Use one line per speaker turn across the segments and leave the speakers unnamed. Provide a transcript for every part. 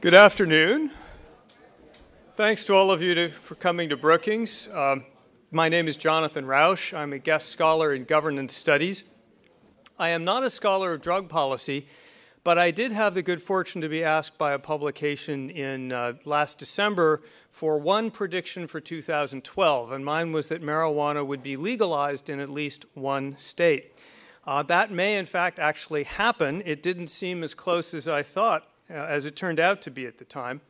Good afternoon. Thanks to all of you for coming to Brookings. My name is Jonathan Rausch. I'm a guest scholar in governance studies. I am not a scholar of drug policy, but I did have the good fortune to be asked by a publication in last December for one prediction for 2012, and mine was that marijuana would be legalized in at least one state. That may, in fact, actually happen. It didn't seem as close as I thought, as it turned out to be at the time.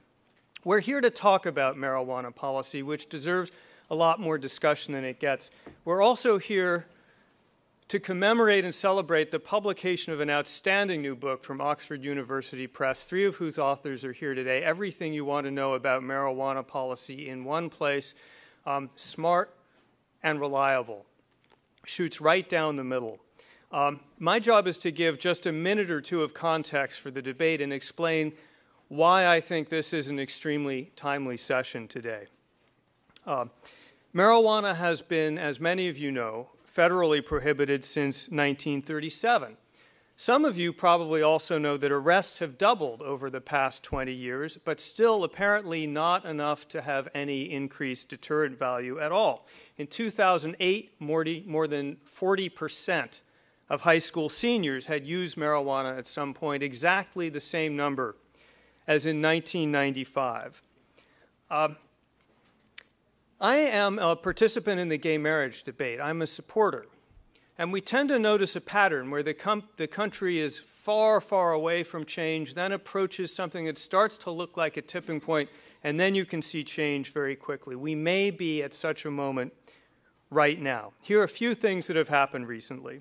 We're here to talk about marijuana policy, which deserves a lot more discussion than it gets. We're also here to commemorate and celebrate the publication of an outstanding new book from Oxford University Press, three of whose authors are here today. Everything you want to know about marijuana policy in one place, smart and reliable, shoots right down the middle. My job is to give just a minute or two of context for the debate and explain why I think this is an extremely timely session today. Marijuana has been, as many of you know, federally prohibited since 1937. Some of you probably also know that arrests have doubled over the past 20 years, but still apparently not enough to have any increased deterrent value at all. In 2008, more than 40% of high school seniors had used marijuana at some point, exactly the same number as in 1995. I am a participant in the gay marriage debate. I'm a supporter. And we tend to notice a pattern where the country is far, far away from change, then approaches something that starts to look like a tipping point, and then you can see change very quickly. We may be at such a moment right now. Here are a few things that have happened recently.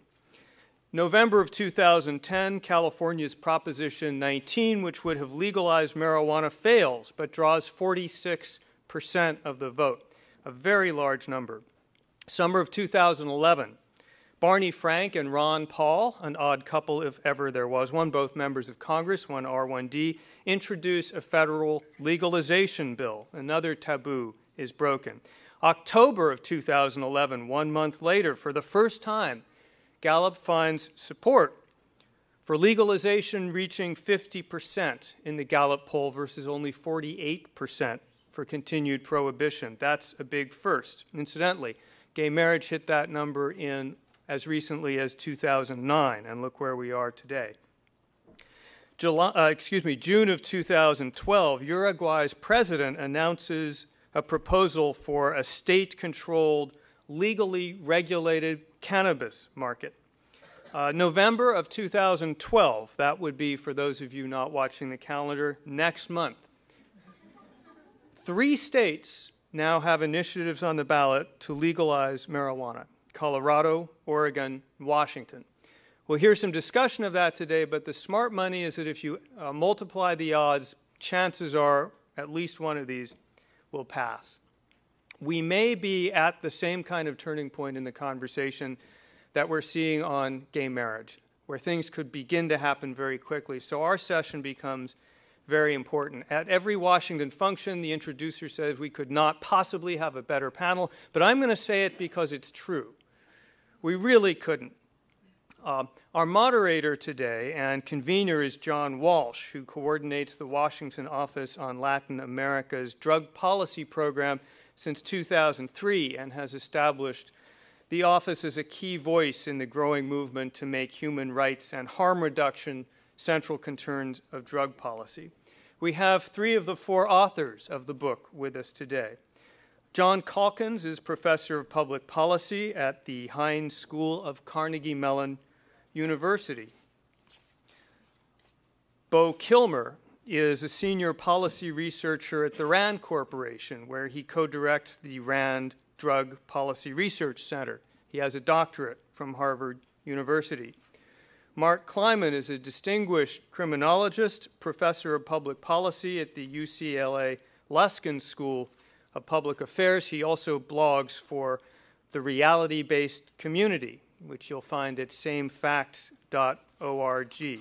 November of 2010, California's Proposition 19, which would have legalized marijuana, fails, but draws 46% of the vote, a very large number. Summer of 2011, Barney Frank and Ron Paul, an odd couple if ever there was one, both members of Congress, one R1D, introduce a federal legalization bill. Another taboo is broken. October of 2011, 1 month later, for the first time, Gallup finds support for legalization reaching 50% in the Gallup poll versus only 48% for continued prohibition. That's a big first. Incidentally, gay marriage hit that number in as recently as 2009, and look where we are today. June of 2012, Uruguay's president announces a proposal for a state-controlled, legally regulated cannabis market. November of 2012, that would be, for those of you not watching the calendar, next month. 3 states now have initiatives on the ballot to legalize marijuana: Colorado, Oregon, Washington. We'll hear some discussion of that today, but the smart money is that if you multiply the odds, chances are at least one of these will pass. We may be at the same kind of turning point in the conversation that we're seeing on gay marriage, where things could begin to happen very quickly. So our session becomes very important. At every Washington function, the introducer says we could not possibly have a better panel, but I'm going to say it because it's true. We really couldn't. Our moderator today and convener is John Walsh, who coordinates the Washington Office on Latin America's drug policy program since 2003 and has established the office as a key voice in the growing movement to make human rights and harm reduction central concerns of drug policy. We have 3 of the 4 authors of the book with us today. John Calkins is professor of public policy at the Heinz School of Carnegie Mellon University. Bo Kilmer is a senior policy researcher at the RAND Corporation, where he co-directs the RAND Drug Policy Research Center. He has a doctorate from Harvard University. Mark Kleiman is a distinguished criminologist, professor of public policy at the UCLA Luskin School of Public Affairs. He also blogs for the reality-based community, which you'll find at samefacts.org.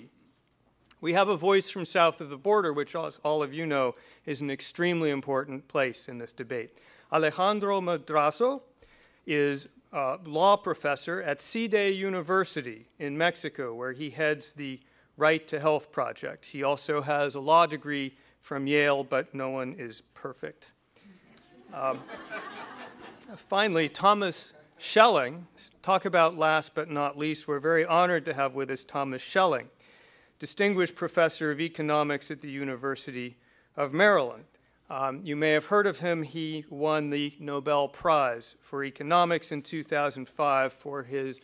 We have a voice from south of the border, which all of you know is an extremely important place in this debate. Alejandro Madrazo is a law professor at CIDE University in Mexico, where he heads the Right to Health Project. He also has a law degree from Yale, but no one is perfect. Finally, Thomas Schelling. Talk about last but not least. We're very honored to have with us Thomas Schelling, distinguished professor of economics at the University of Maryland. You may have heard of him. He won the Nobel Prize for Economics in 2005 for his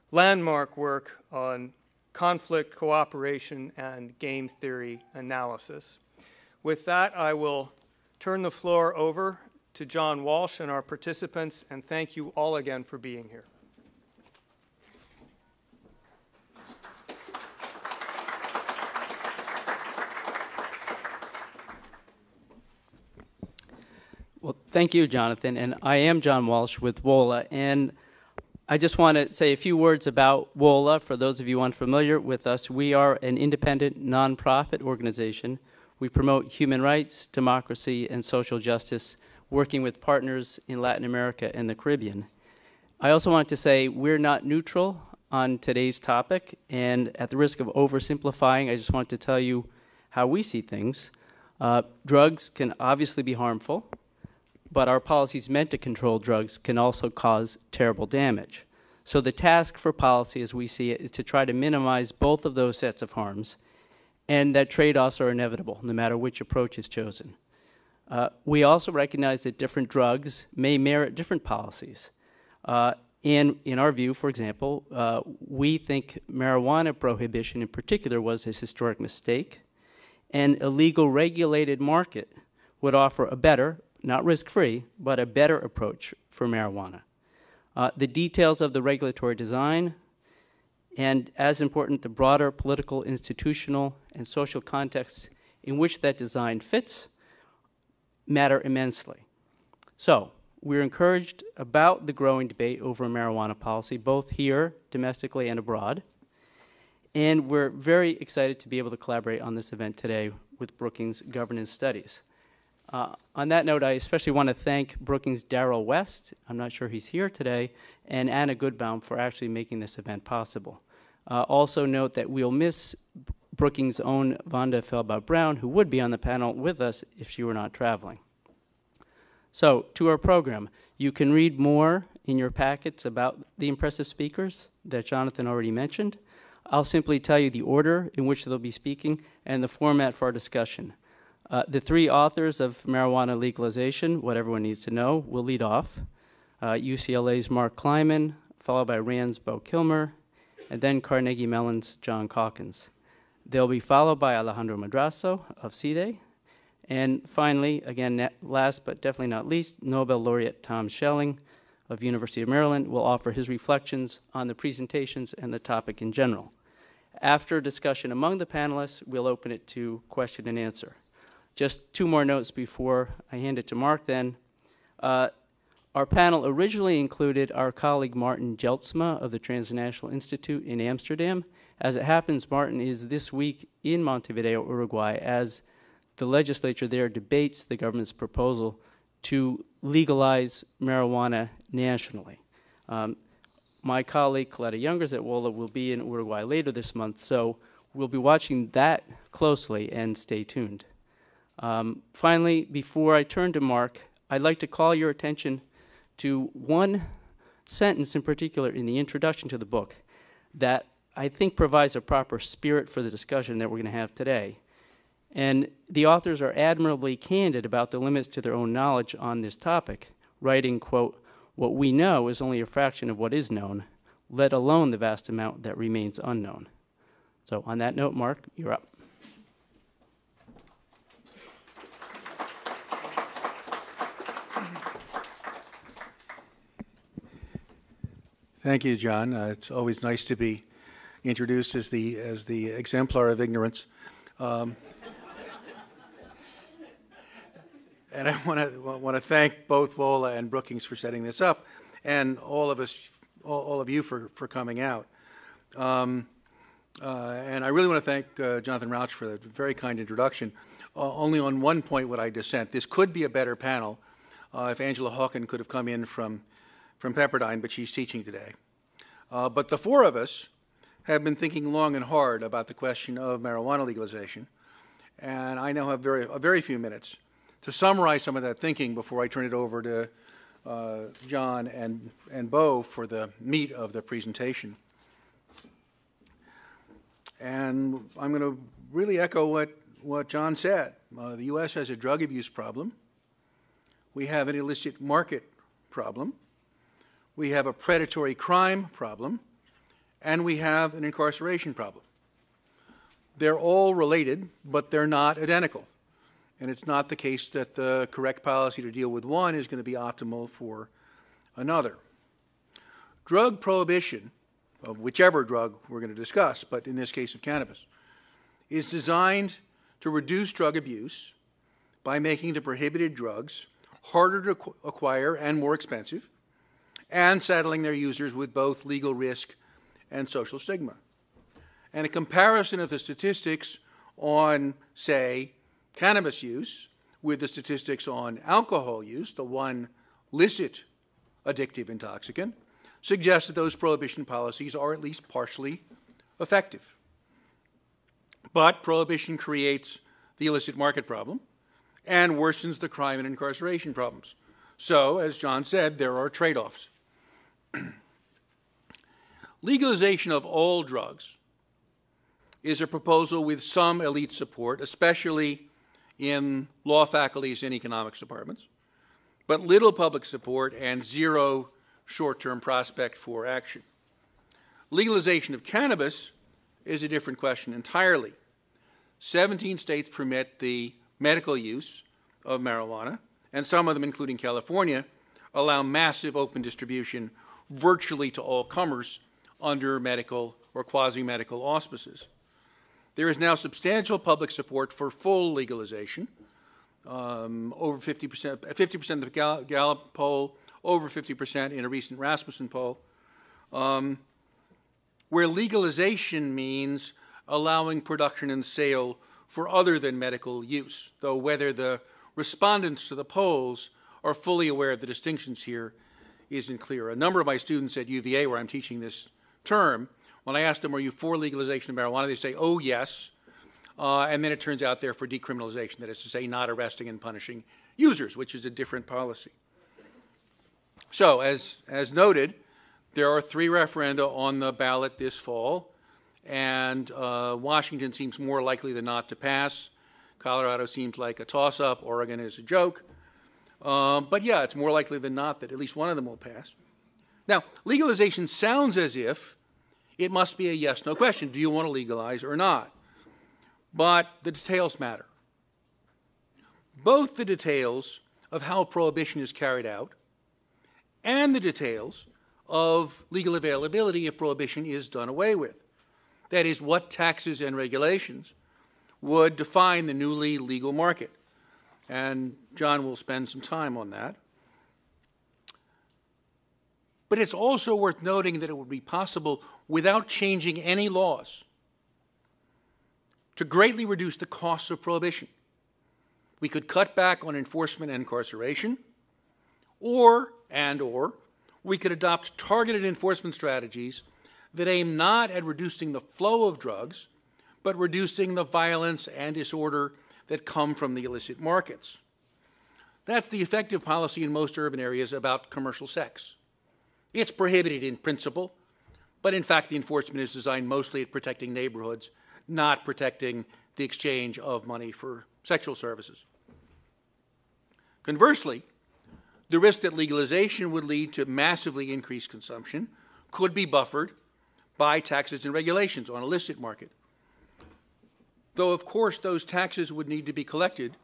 landmark work on conflict, cooperation, and game theory analysis. With that, I will turn the floor over to John Walsh and our participants, and thank you all again for being here.
Well, thank you, Jonathan, and I am John Walsh with WOLA, and I just want to say a few words about WOLA. For those of you unfamiliar with us, we are an independent, nonprofit organization. We promote human rights, democracy, and social justice, working with partners in Latin America and the Caribbean. I also want to say we're not neutral on today's topic, and at the risk of oversimplifying, I just want to tell you how we see things. Drugs can obviously be harmful, but our policies meant to control drugs can also cause terrible damage. So the task for policy, as we see it, is to try to minimize both of those sets of harms, and that trade-offs are inevitable, no matter which approach is chosen. We also recognize that different drugs may merit different policies. And in our view, for example, we think marijuana prohibition in particular was a historic mistake, and a legal regulated market would offer a better, not risk-free, but a better approach for marijuana. The details of the regulatory design, and as important, the broader political, institutional, and social context in which that design fits, matter immensely. So, we're encouraged about the growing debate over marijuana policy, both here, domestically, and abroad. And we're very excited to be able to collaborate on this event today with Brookings Governance Studies. On that note, I especially want to thank Brookings' Darrell West, I'm not sure he's here today, and Anna Goodbaum for actually making this event possible. Also note that we'll miss Brookings' own Vonda Felbaugh-Brown, who would be on the panel with us if she were not traveling. So, to our program. You can read more in your packets about the impressive speakers that Jonathan already mentioned. I'll simply tell you the order in which they'll be speaking and the format for our discussion. The three authors of marijuana legalization, what everyone needs to know, will lead off. UCLA's Mark Kleiman, followed by Rand's Bo Kilmer, and then Carnegie Mellon's John Calkins. They'll be followed by Alejandro Madrazo of CIDE, and finally, again, last but definitely not least, Nobel laureate Tom Schelling of University of Maryland will offer his reflections on the presentations and the topic in general. After discussion among the panelists, we'll open it to question and answer. Just two more notes before I hand it to Mark then. Our panel originally included our colleague Martin Jeltsma of the Transnational Institute in Amsterdam. As it happens, Martin is this week in Montevideo, Uruguay, as the legislature there debates the government's proposal to legalize marijuana nationally. My colleague Coletta Youngers at WOLA will be in Uruguay later this month, so we'll be watching that closely and stay tuned. Finally, before I turn to Mark, I'd like to call your attention to one sentence in particular in the introduction to the book that I think provides a proper spirit for the discussion that we're going to have today. And the authors are admirably candid about the limits to their own knowledge on this topic, writing, quote, "What we know is only a fraction of what is known, let alone the vast amount that remains unknown." So on that note, Mark, you're up.
Thank you, John. It's always nice to be introduced as the exemplar of ignorance. And I want to thank both WOLA and Brookings for setting this up, and all of you for coming out. And I really want to thank Jonathan Rauch for the very kind introduction. Only on one point would I dissent. This could be a better panel if Angela Hawken could have come in from Pepperdine, but she's teaching today. But the four of us have been thinking long and hard about the question of marijuana legalization. And I now have a very few minutes to summarize some of that thinking before I turn it over to John and Bo for the meat of the presentation. And I'm going to really echo what John said. The U.S. has a drug abuse problem. We have an illicit market problem. We have a predatory crime problem. And we have an incarceration problem. They're all related, but they're not identical. And it's not the case that the correct policy to deal with one is going to be optimal for another. Drug prohibition, of whichever drug we're going to discuss, but in this case of cannabis, is designed to reduce drug abuse by making the prohibited drugs harder to acquire and more expensive, and saddling their users with both legal risk and social stigma. And a comparison of the statistics on, say, cannabis use with the statistics on alcohol use, the one licit addictive intoxicant, suggests that those prohibition policies are at least partially effective. But prohibition creates the illicit market problem and worsens the crime and incarceration problems. So, as John said, there are trade-offs. Legalization of all drugs is a proposal with some elite support, especially in law faculties and economics departments, but little public support and zero short-term prospect for action. Legalization of cannabis is a different question entirely. 17 states permit the medical use of marijuana, and some of them, including California, allow massive open distribution virtually to all comers under medical or quasi-medical auspices. There is now substantial public support for full legalization, over 50% of the Gallup poll, over 50% in a recent Rasmussen poll, where legalization means allowing production and sale for other than medical use, though whether the respondents to the polls are fully aware of the distinctions here isn't clear. A number of my students at UVA, where I'm teaching this term, when I ask them, are you for legalization of marijuana, they say, oh, yes, and then it turns out they're for decriminalization, that is to say, not arresting and punishing users, which is a different policy. So, as noted, there are 3 referenda on the ballot this fall, and Washington seems more likely than not to pass. Colorado seems like a toss-up. Oregon is a joke. But yeah, it's more likely than not that at least one of them will pass. Now, legalization sounds as if it must be a yes-no question. Do you want to legalize or not? But the details matter. Both the details of how prohibition is carried out and the details of legal availability if prohibition is done away with. That is, what taxes and regulations would define the newly legal market. And John will spend some time on that. But it's also worth noting that it would be possible, without changing any laws, to greatly reduce the costs of prohibition. We could cut back on enforcement and incarceration, or we could adopt targeted enforcement strategies that aim not at reducing the flow of drugs, but reducing the violence and disorder that come from the illicit markets. That's the effective policy in most urban areas about commercial sex. It's prohibited in principle, but in fact the enforcement is designed mostly at protecting neighborhoods, not protecting the exchange of money for sexual services. Conversely, the risk that legalization would lead to massively increased consumption could be buffered by taxes and regulations on illicit market. Though, of course, those taxes would need to be collected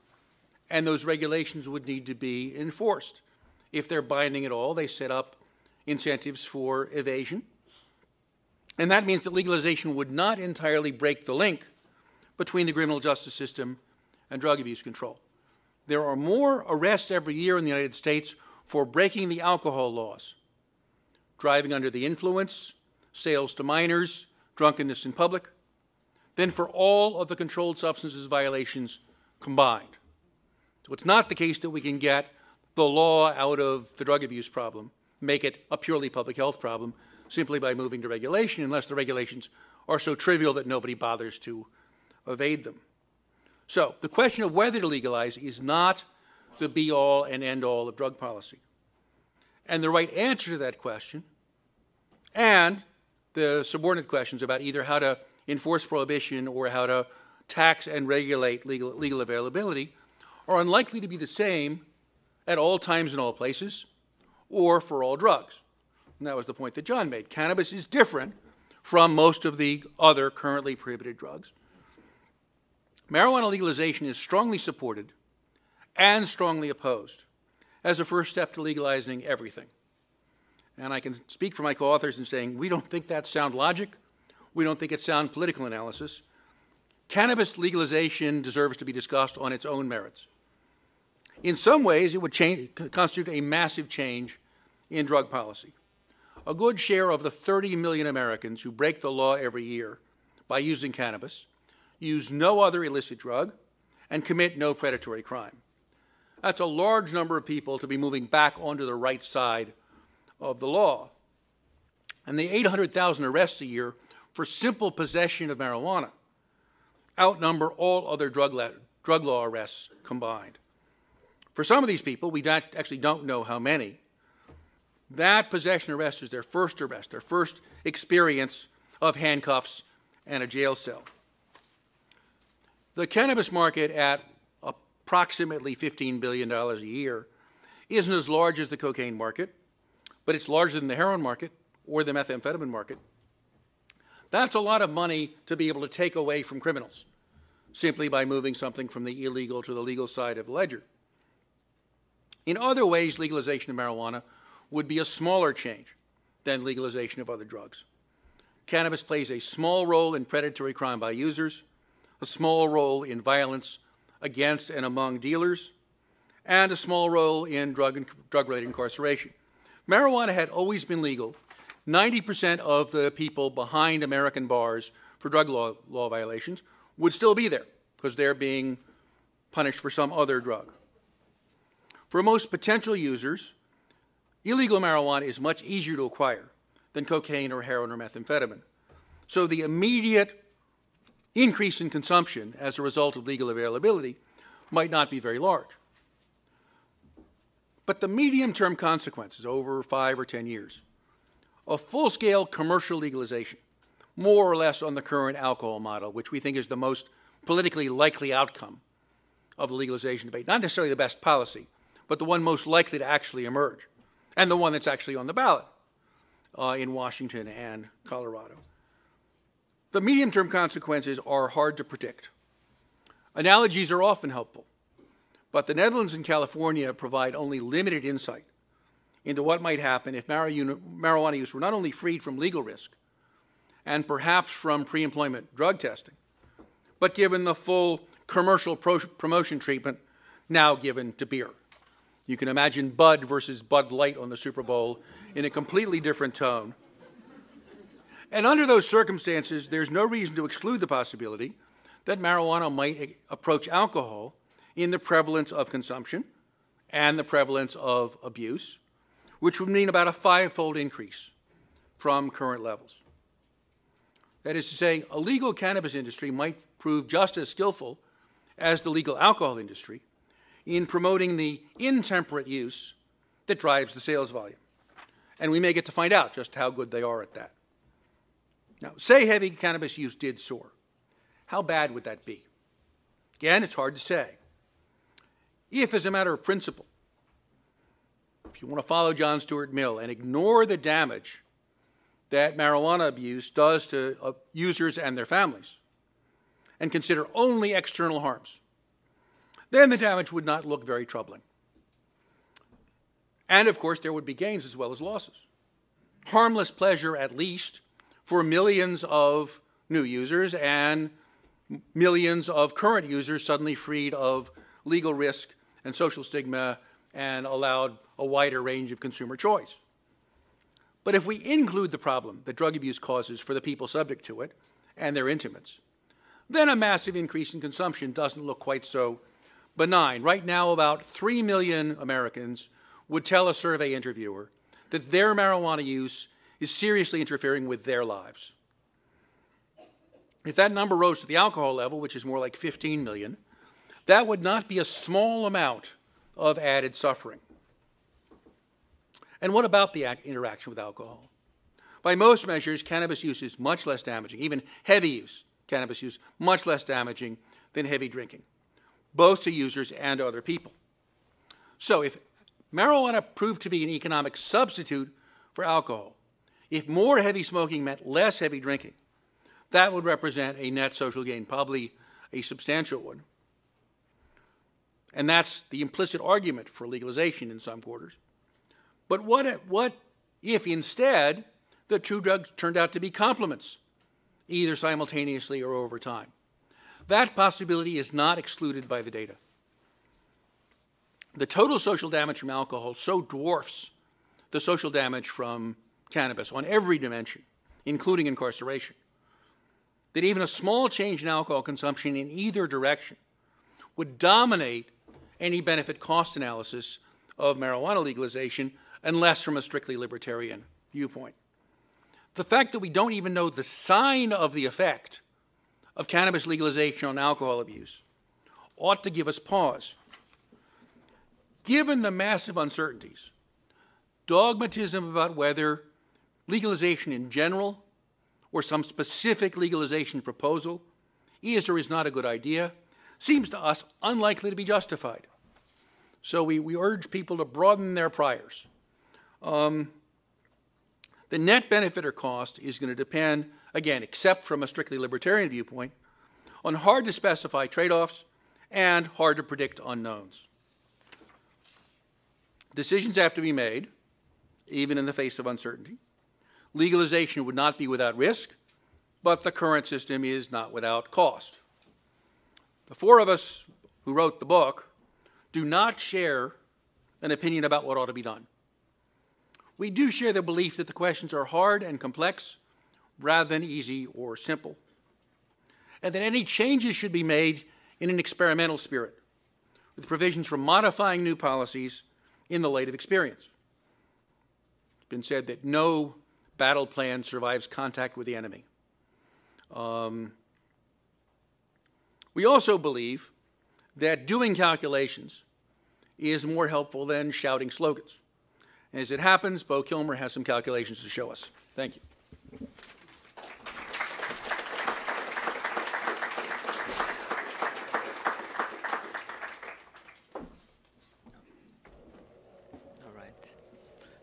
and those regulations would need to be enforced. If they're binding at all, they set up incentives for evasion. And that means that legalization would not entirely break the link between the criminal justice system and drug abuse control. There are more arrests every year in the United States for breaking the alcohol laws, driving under the influence, sales to minors, drunkenness in public, than for all of the controlled substances violations combined. So it's not the case that we can get the law out of the drug abuse problem, make it a purely public health problem, simply by moving to regulation, unless the regulations are so trivial that nobody bothers to evade them. So the question of whether to legalize is not the be-all and end-all of drug policy. And the right answer to that question, and the subordinate questions about either how to enforce prohibition or how to tax and regulate legal availability, are unlikely to be the same at all times and all places, or for all drugs. And that was the point that John made. Cannabis is different from most of the other currently prohibited drugs. Marijuana legalization is strongly supported and strongly opposed as a first step to legalizing everything. And I can speak for my co-authors in saying we don't think that's sound logic. We don't think it's sound political analysis. Cannabis legalization deserves to be discussed on its own merits. In some ways, it would constitute a massive change in drug policy. A good share of the 30 million Americans who break the law every year by using cannabis use no other illicit drug and commit no predatory crime. That's a large number of people to be moving back onto the right side of the law. And the 800,000 arrests a year for simple possession of marijuana outnumber all other drug law arrests combined. For some of these people, we actually don't know how many, that possession arrest is their first arrest, their first experience of handcuffs and a jail cell. The cannabis market at approximately $15 billion a year isn't as large as the cocaine market, but it's larger than the heroin market or the methamphetamine market. That's a lot of money to be able to take away from criminals simply by moving something from the illegal to the legal side of the ledger. In other ways, legalization of marijuana would be a smaller change than legalization of other drugs. Cannabis plays a small role in predatory crime by users, a small role in violence against and among dealers, and a small role in drug-related incarceration. Marijuana had always been legal. 90% of the people behind American bars for drug law violations would still be there because they're being punished for some other drug. For most potential users, illegal marijuana is much easier to acquire than cocaine or heroin or methamphetamine. So the immediate increase in consumption as a result of legal availability might not be very large. But the medium-term consequences over 5 or 10 years of full-scale commercial legalization, more or less on the current alcohol model, which we think is the most politically likely outcome of the legalization debate, not necessarily the best policy, but the one most likely to actually emerge, and the one that's actually on the ballot in Washington and Colorado. The medium-term consequences are hard to predict. Analogies are often helpful, but the Netherlands and California provide only limited insight into what might happen if marijuana use were not only freed from legal risk and perhaps from pre-employment drug testing, but given the full commercial promotion treatment now given to beer. You can imagine Bud versus Bud Light on the Super Bowl in a completely different tone. And under those circumstances, there's no reason to exclude the possibility that marijuana might approach alcohol in the prevalence of consumption and the prevalence of abuse, which would mean about a 5-fold increase from current levels. That is to say, a legal cannabis industry might prove just as skillful as the legal alcohol industry in promoting the intemperate use that drives the sales volume. And we may get to find out just how good they are at that. Now, say heavy cannabis use did soar. How bad would that be? Again, it's hard to say. If, as a matter of principle, if you want to follow John Stuart Mill and ignore the damage that marijuana abuse does to users and their families, and consider only external harms, then the damage would not look very troubling. And, of course, there would be gains as well as losses. Harmless pleasure, at least, for millions of new users and millions of current users suddenly freed of legal risk and social stigma and allowed a wider range of consumer choice. But if we include the problem that drug abuse causes for the people subject to it and their intimates, then a massive increase in consumption doesn't look quite so benign. Right now, about 3 million Americans would tell a survey interviewer that their marijuana use is seriously interfering with their lives. If that number rose to the alcohol level, which is more like 15 million, That would not be a small amount of added suffering. And what about the interaction with alcohol? By most measures, cannabis use is much less damaging, even heavy use, cannabis use, much less damaging than heavy drinking, both to users and other people. So if marijuana proved to be an economic substitute for alcohol, if more heavy smoking meant less heavy drinking, that would represent a net social gain, probably a substantial one. And that's the implicit argument for legalization in some quarters. But what if instead the two drugs turned out to be complements, either simultaneously or over time? That possibility is not excluded by the data. The total social damage from alcohol so dwarfs the social damage from cannabis on every dimension, including incarceration, that even a small change in alcohol consumption in either direction would dominate any benefit-cost analysis of marijuana legalization, unless from a strictly libertarian viewpoint. The fact that we don't even know the sign of the effect of cannabis legalization on alcohol abuse ought to give us pause. Given the massive uncertainties, dogmatism about whether legalization in general or some specific legalization proposal is or is not a good idea seems to us unlikely to be justified. So we urge people to broaden their priors. The net benefit or cost is going to depend, again, except from a strictly libertarian viewpoint, on hard to specify trade-offs and hard to predict unknowns. Decisions have to be made, even in the face of uncertainty. Legalization would not be without risk, but the current system is not without cost. The four of us who wrote the book do not share an opinion about what ought to be done. We do share the belief that the questions are hard and complex rather than easy or simple, and that any changes should be made in an experimental spirit, with provisions for modifying new policies in the light of experience. It's been said that no battle plan survives contact with the enemy. We also believe that doing calculations is more helpful than shouting slogans. As it happens, Bo Kilmer has some calculations to show us. Thank you.
All right.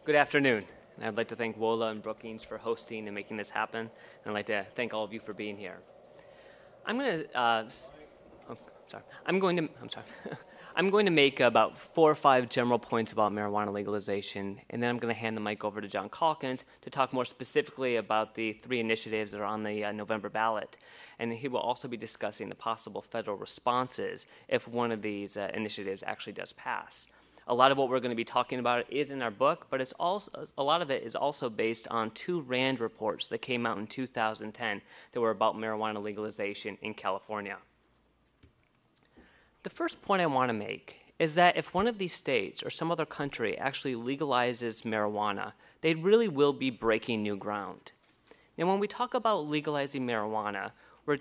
Good afternoon. I'd like to thank WOLA and Brookings for hosting and making this happen. And I'd like to thank all of you for being here. I'm going to make about 4 or 5 general points about marijuana legalization, and then I'm going to hand the mic over to John Calkins to talk more specifically about the 3 initiatives that are on the November ballot. And he will also be discussing the possible federal responses if one of these initiatives actually does pass. A lot of what we're going to be talking about is in our book, but it's also, a lot of it is also based on 2 RAND reports that came out in 2010 that were about marijuana legalization in California. The first point I want to make is that if one of these states or some other country actually legalizes marijuana, they really will be breaking new ground. Now, when we talk about legalizing marijuana, we're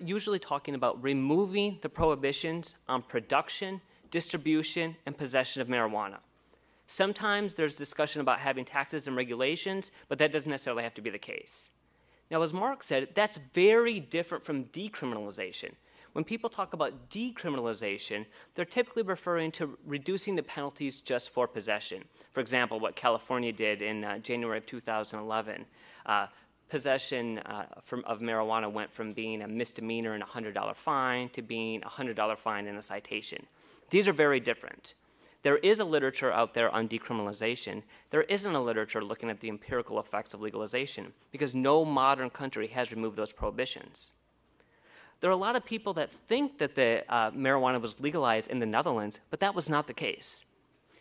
usually talking about removing the prohibitions on production, distribution, and possession of marijuana. Sometimes there's discussion about having taxes and regulations, but that doesn't necessarily have to be the case. Now, as Mark said, that's very different from decriminalization. When people talk about decriminalization, they're typically referring to reducing the penalties just for possession. For example, what California did in January of 2011. Possession of marijuana went from being a misdemeanor and a $100 fine to being a $100 fine and a citation. These are very different. There is a literature out there on decriminalization. There isn't a literature looking at the empirical effects of legalization because no modern country has removed those prohibitions. There are a lot of people that think that the marijuana was legalized in the Netherlands, but that was not the case.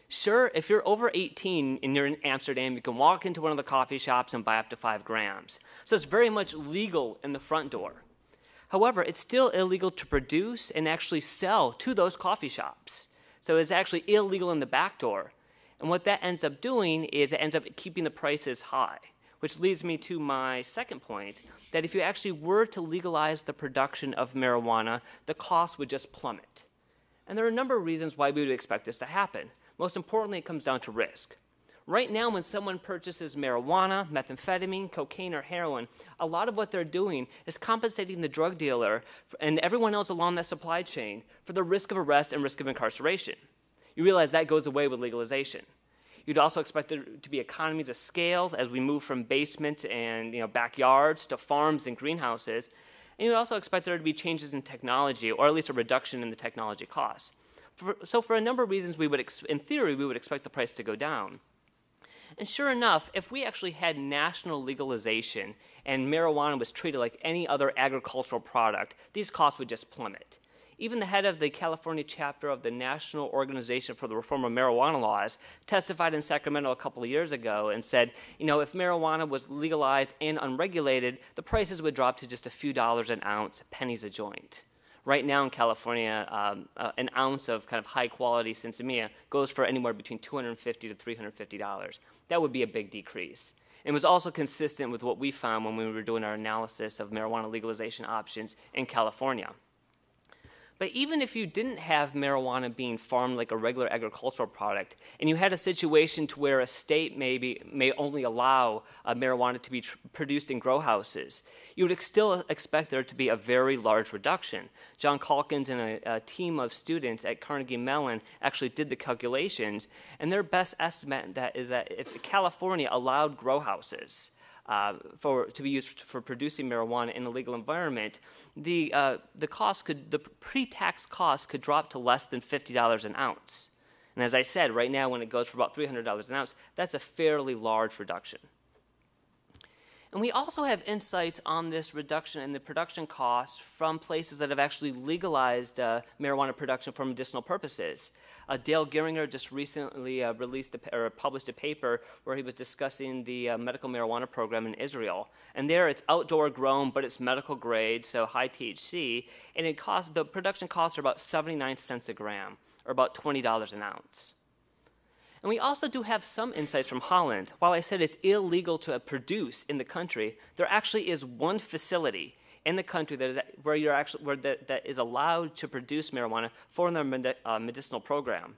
Sure, if you're over 18 and you're in Amsterdam, you can walk into one of the coffee shops and buy up to 5 grams. So it's very much legal in the front door. However, it's still illegal to produce and actually sell to those coffee shops. So it's actually illegal in the back door. And what that ends up doing is it ends up keeping the prices high, which leads me to my second point, that if you actually were to legalize the production of marijuana, the cost would just plummet. And there are a number of reasons why we would expect this to happen. Most importantly, it comes down to risk. Right now, when someone purchases marijuana, methamphetamine, cocaine, or heroin, a lot of what they're doing is compensating the drug dealer and everyone else along that supply chain for the risk of arrest and risk of incarceration. You realize that goes away with legalization. You'd also expect there to be economies of scale as we move from basements and backyards to farms and greenhouses. And you'd also expect there to be changes in technology, or at least a reduction in the technology costs. So for a number of reasons, in theory, we would expect the price to go down. And sure enough, if we actually had national legalization and marijuana was treated like any other agricultural product, these costs would just plummet. Even the head of the California chapter of the National Organization for the Reform of Marijuana Laws testified in Sacramento a couple of years ago and said, if marijuana was legalized and unregulated, the prices would drop to just a few dollars an ounce, pennies a joint. Right now in California, an ounce of kind of high-quality sinsemilla goes for anywhere between $250 to $350. That would be a big decrease. It was also consistent with what we found when we were doing our analysis of marijuana legalization options in California. But even if you didn't have marijuana being farmed like a regular agricultural product, and you had a situation to where a state may only allow marijuana to be produced in grow houses, you would still expect there to be a very large reduction. John Calkins and a team of students at Carnegie Mellon actually did the calculations, and their best estimate is that if California allowed grow houses to be used for producing marijuana in a legal environment, the pre-tax cost could drop to less than $50 an ounce. And as I said, right now when it goes for about $300 an ounce, that's a fairly large reduction. And we also have insights on this reduction in the production costs from places that have actually legalized marijuana production for medicinal purposes. Dale Geringer just recently published a paper where he was discussing the medical marijuana program in Israel. And there it's outdoor grown, but it's medical grade, so high THC, and the production costs are about 79 cents a gram, or about $20 an ounce. And we also do have some insights from Holland. While I said it's illegal to produce in the country, there actually is one facility in the country that is allowed to produce marijuana for their medicinal program.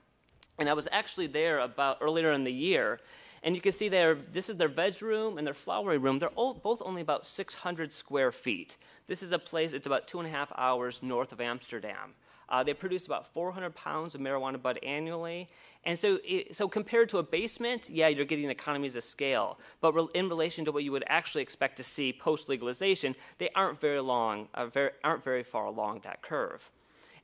And I was actually there earlier in the year, and you can see this is their veg room and their flowery room. They're both only about 600 square feet. This is a place, it's about 2.5 hours north of Amsterdam. They produce about 400 pounds of marijuana bud annually. And so compared to a basement, yeah, you're getting economies of scale. But in relation to what you would actually expect to see post-legalization, they aren't very far along that curve.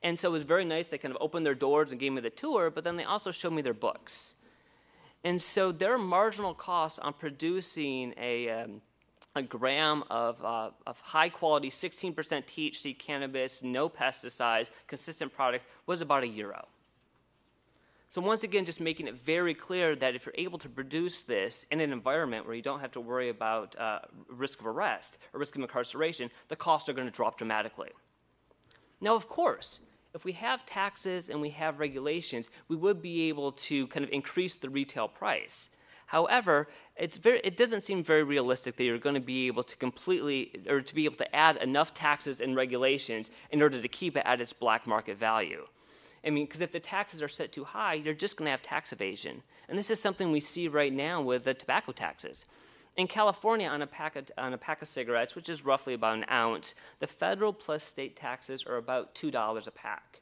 And so it was very nice. They kind of opened their doors and gave me the tour, but then they also showed me their books. And so their marginal cost on producing a gram of high-quality 16% THC cannabis, no pesticides, consistent product was about €1. So once again, just making it very clear that if you're able to produce this in an environment where you don't have to worry about risk of arrest or risk of incarceration, the costs are going to drop dramatically. Now, of course, if we have taxes and we have regulations, we would be able to kind of increase the retail price. However, it doesn't seem very realistic that you're going to be able to add enough taxes and regulations in order to keep it at its black market value. I mean, because if the taxes are set too high, you're just going to have tax evasion. And this is something we see right now with the tobacco taxes. In California, on a pack of cigarettes, which is roughly about an ounce, the federal plus state taxes are about $2 a pack.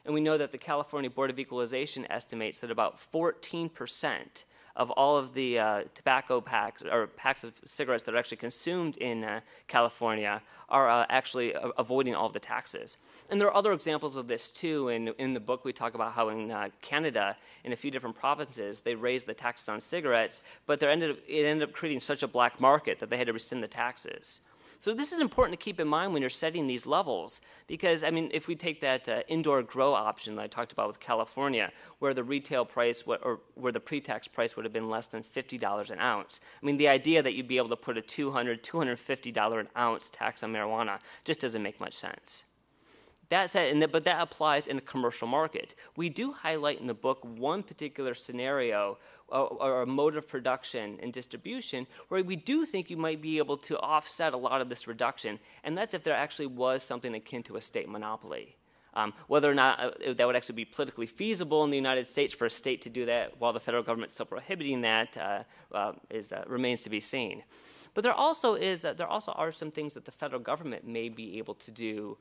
And we know that the California Board of Equalization estimates that about 14% of all of the tobacco packs, or packs of cigarettes that are actually consumed in California, are actually avoiding all of the taxes. And there are other examples of this too. In the book, we talk about how in Canada, in a few different provinces, they raised the taxes on cigarettes, but it ended up creating such a black market that they had to rescind the taxes. So this is important to keep in mind when you're setting these levels, because, I mean, if we take that indoor grow option that I talked about with California, where the retail price, or where the pre-tax price would have been less than $50 an ounce, I mean, the idea that you'd be able to put a $250 an ounce tax on marijuana just doesn't make much sense. That said, but that applies in a commercial market. We do highlight in the book one particular scenario or a mode of production and distribution where we do think you might be able to offset a lot of this reduction, and that's if there actually was something akin to a state monopoly. Whether or not that would actually be politically feasible in the United States for a state to do that while the federal government is still prohibiting that remains to be seen. But there also are some things that the federal government may be able to do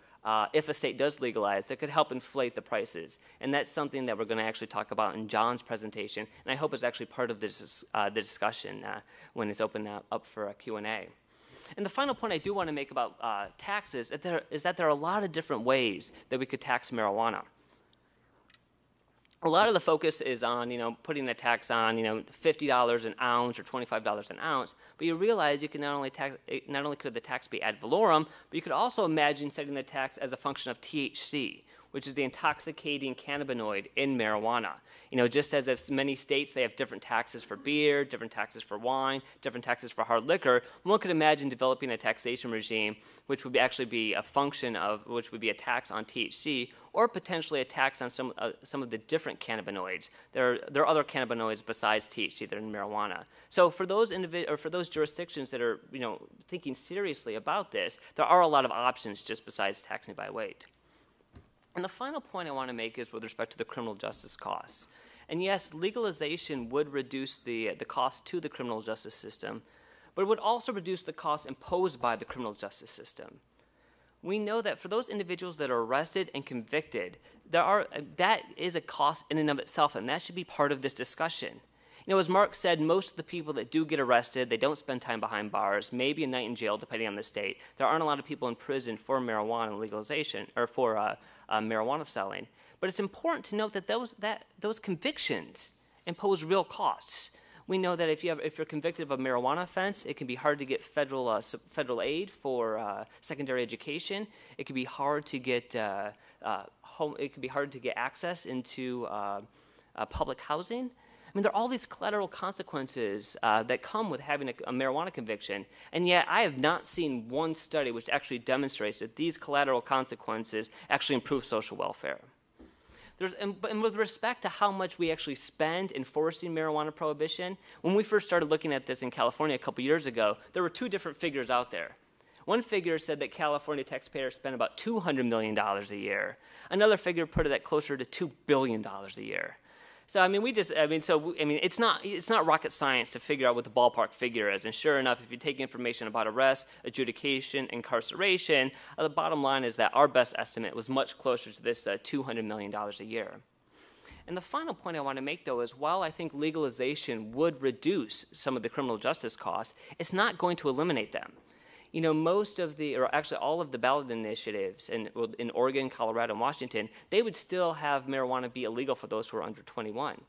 if a state does legalize that could help inflate the prices. And that's something that we're going to actually talk about in John's presentation, and I hope is actually part of this, the discussion when it's open up for a Q&A. And the final point I do want to make about taxes is that there are a lot of different ways that we could tax marijuana. A lot of the focus is on, putting a tax on, $50 an ounce or $25 an ounce, but you realize you can not only could the tax be ad valorem, but you could also imagine setting the tax as a function of THC, which is the intoxicating cannabinoid in marijuana. Just as if many states, they have different taxes for beer, different taxes for wine, different taxes for hard liquor, one could imagine developing a taxation regime which would actually be a function of, which would be a tax on THC, or potentially a tax on some of the different cannabinoids. There are other cannabinoids besides THC that are in marijuana. So for those jurisdictions that are thinking seriously about this, there are a lot of options just besides taxing by weight. And the final point I want to make is with respect to the criminal justice costs. And yes, legalization would reduce the cost to the criminal justice system, but it would also reduce the costs imposed by the criminal justice system. We know that for those individuals that are arrested and convicted, that is a cost in and of itself, and that should be part of this discussion. As Mark said, most of the people that do get arrested, they don't spend time behind bars, maybe a night in jail, depending on the state. There aren't a lot of people in prison for marijuana legalization or for marijuana selling. But it's important to note that those convictions impose real costs. We know that if you're convicted of a marijuana offense, it can be hard to get federal aid for secondary education. It can be hard to get access into public housing. I mean, there are all these collateral consequences that come with having a marijuana conviction, and yet I have not seen one study which actually demonstrates that these collateral consequences actually improve social welfare. And with respect to how much we actually spend enforcing marijuana prohibition, when we first started looking at this in California a couple years ago, there were two different figures out there. One figure said that California taxpayers spend about $200 million a year. Another figure put it at closer to $2 billion a year. So it's not rocket science to figure out what the ballpark figure is. And sure enough, if you take information about arrest, adjudication, incarceration, the bottom line is that our best estimate was much closer to this $200 million a year. And the final point I want to make, though, is while I think legalization would reduce some of the criminal justice costs, it's not going to eliminate them. Most of or actually all of the ballot initiatives in Oregon, Colorado, and Washington, they would still have marijuana be illegal for those who are under 21.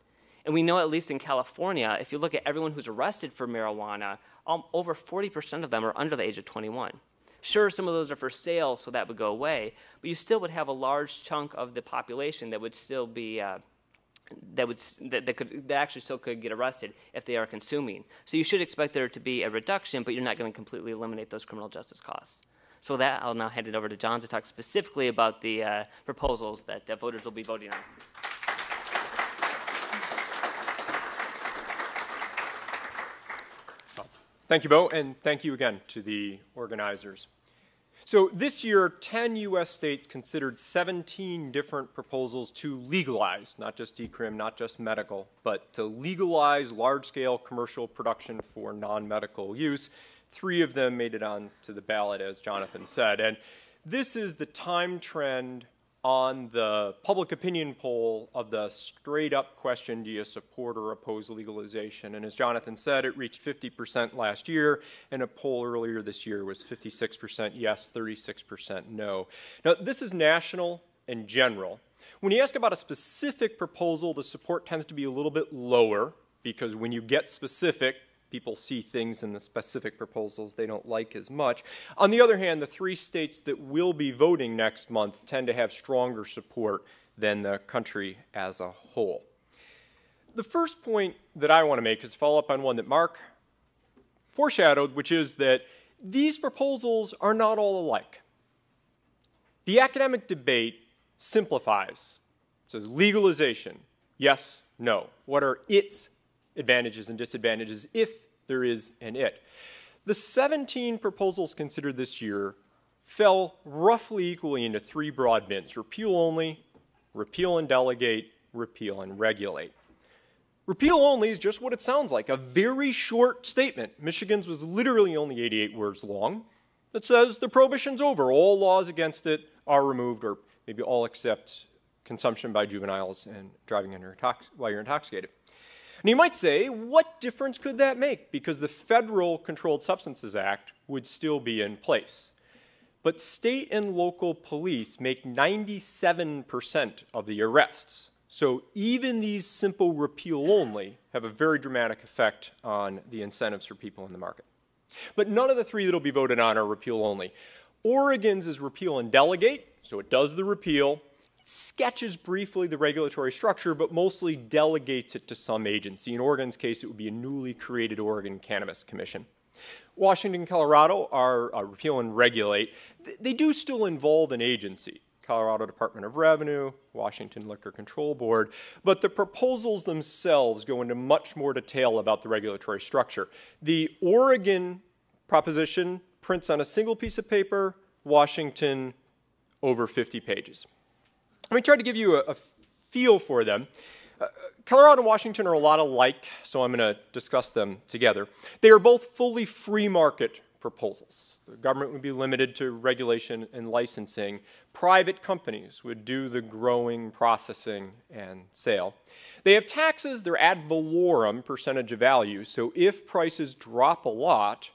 And we know, at least in California, if you look at everyone who's arrested for marijuana, over 40% of them are under the age of 21. Sure, some of those are for sale, so that would go away, but you still would have a large chunk of the population that would still be that actually still could get arrested if they are consuming. So you should expect there to be a reduction, but you're not going to completely eliminate those criminal justice costs. So with that, I'll now hand it over to John to talk specifically about the proposals that voters will be voting on.
Thank you, Bo, and thank you again to the organizers. So this year, 10 U.S. states considered 17 different proposals to legalize, not just decrim, not just medical, but to legalize large-scale commercial production for non-medical use. 3 of them made it on to the ballot, as Jonathan said. And this is the time trend on the public opinion poll of the straight-up question, do you support or oppose legalization? And as Jonathan said, it reached 50% last year, and a poll earlier this year was 56% yes, 36% no. Now, this is national and general. When you ask about a specific proposal, the support tends to be a little bit lower, because when you get specific, people see things in the specific proposals they don't like as much. On the other hand, the 3 states that will be voting next month tend to have stronger support than the country as a whole. The first point that I want to make is follow up on one that Mark foreshadowed, which is that these proposals are not all alike. The academic debate simplifies. It says legalization, yes, no. What are its advantages and disadvantages, if there is an it? The 17 proposals considered this year fell roughly equally into three broad bins: repeal only, repeal and delegate, repeal and regulate. Repeal only is just what it sounds like, a very short statement. Michigan's was literally only 88 words long that says the prohibition's over. All laws against it are removed, or maybe all except consumption by juveniles and driving while you're intoxicated. And you might say, what difference could that make? Because the Federal Controlled Substances Act would still be in place. But state and local police make 97% of the arrests. So even these simple repeal only have a very dramatic effect on the incentives for people in the market. But none of the three that will be voted on are repeal only. Oregon's is repeal and delegate, so it does the repeal, sketches briefly the regulatory structure, but mostly delegates it to some agency. In Oregon's case, it would be a newly created Oregon Cannabis Commission. Washington and Colorado are repeal and regulate. They do still involve an agency, Colorado Department of Revenue, Washington Liquor Control Board, but the proposals themselves go into much more detail about the regulatory structure. The Oregon proposition prints on a single piece of paper, Washington over 50 pages. Let me try to give you a feel for them. Colorado and Washington are a lot alike, so I'm going to discuss them together. They are both fully free market proposals. The government would be limited to regulation and licensing. Private companies would do the growing, processing, and sale. They have taxes. They're ad valorem, percentage of value, so if prices drop a lot,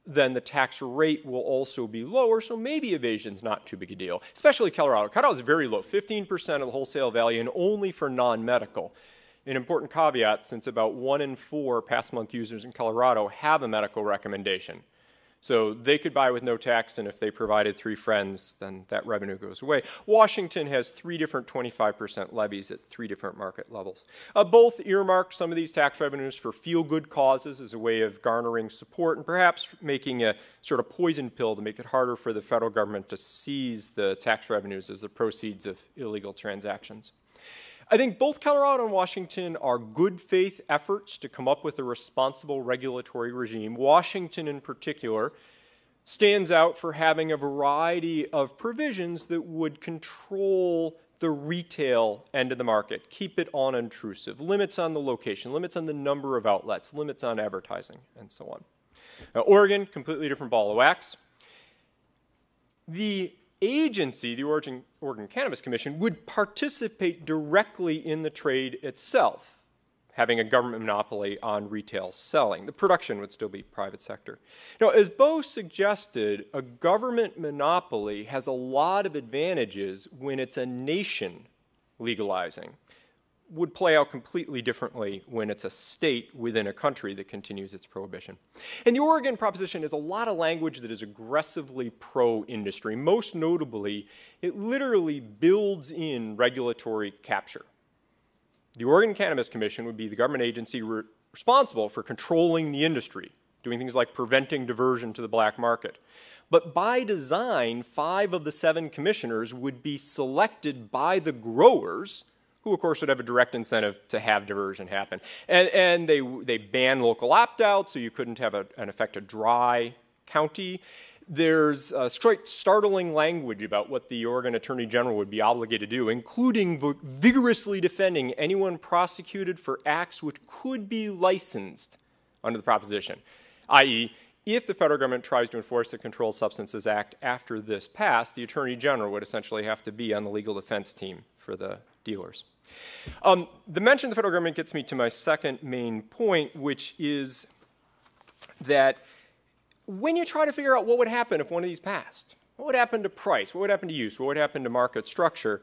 then the tax rate will also be lower, so maybe evasion's not too big a deal, especially Colorado. Colorado is very low, 15% of the wholesale value, and only for non-medical. An important caveat, since about 1 in 4 past month users in Colorado have a medical recommendation. So they could buy with no tax, and if they provided 3 friends, then that revenue goes away. Washington has 3 different 25% levies at 3 different market levels. Both earmark some of these tax revenues for feel-good causes as a way of garnering support and perhaps making a sort of poison pill to make it harder for the federal government to seize the tax revenues as the proceeds of illegal transactions. I think both Colorado and Washington are good faith efforts to come up with a responsible regulatory regime. Washington in particular stands out for having a variety of provisions that would control the retail end of the market, keep it unintrusive, limits on the location, limits on the number of outlets, limits on advertising, and so on. Now, Oregon, completely different ball of wax. The agency, the Oregon Cannabis Commission, would participate directly in the trade itself, having a government monopoly on retail selling. The production would still be private sector. Now, as Bo suggested, a government monopoly has a lot of advantages when it's a nation legalizing. Would play out completely differently when it's a state within a country that continues its prohibition. And the Oregon proposition is a lot of language that is aggressively pro-industry. Most notably, it literally builds in regulatory capture. The Oregon Cannabis Commission would be the government agency responsible for controlling the industry, doing things like preventing diversion to the black market. But by design, 5 of the 7 commissioners would be selected by the growers, who of course would have a direct incentive to have diversion happen. And they ban local opt-out, so you couldn't have an effect, a dry county. There's startling language about what the Oregon Attorney General would be obligated to do, including vigorously defending anyone prosecuted for acts which could be licensed under the proposition, i.e., if the federal government tries to enforce the Controlled Substances Act after this passed, the Attorney General would essentially have to be on the legal defense team for the dealers. The mention of the federal government gets me to my second main point, which is that when you try to figure out what would happen if one of these passed, what would happen to price, what would happen to use, what would happen to market structure,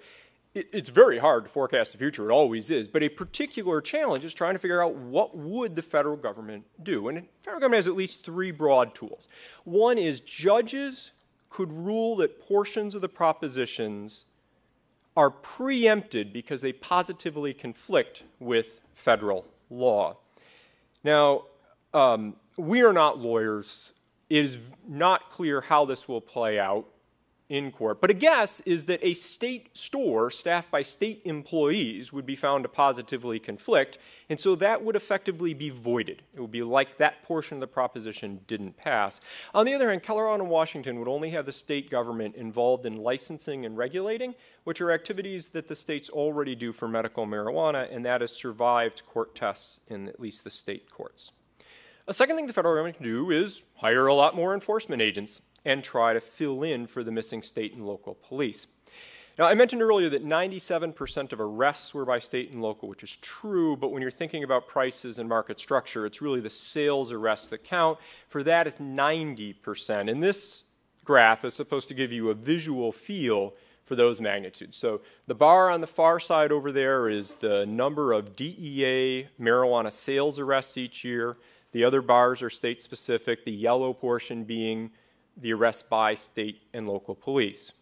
it's very hard to forecast the future. It always is. But a particular challenge is trying to figure out what would the federal government do. And the federal government has at least 3 broad tools. One is judges could rule that portions of the propositions are preempted because they positively conflict with federal law. Now, we are not lawyers. It is not clear how this will play out in court. But a guess is that a state store staffed by state employees would be found to positively conflict, and so that would effectively be voided. It would be like that portion of the proposition didn't pass. On the other hand, Colorado and Washington would only have the state government involved in licensing and regulating, which are activities that the states already do for medical marijuana, and that has survived court tests in at least the state courts. A second thing the federal government can do is hire a lot more enforcement agents and try to fill in for the missing state and local police. Now, I mentioned earlier that 97% of arrests were by state and local, which is true, but when you're thinking about prices and market structure, it's really the sales arrests that count. For that, it's 90%. And this graph is supposed to give you a visual feel for those magnitudes. So the bar on the far side over there is the number of DEA marijuana sales arrests each year. The other bars are state-specific, the yellow portion being the arrests by state and local police.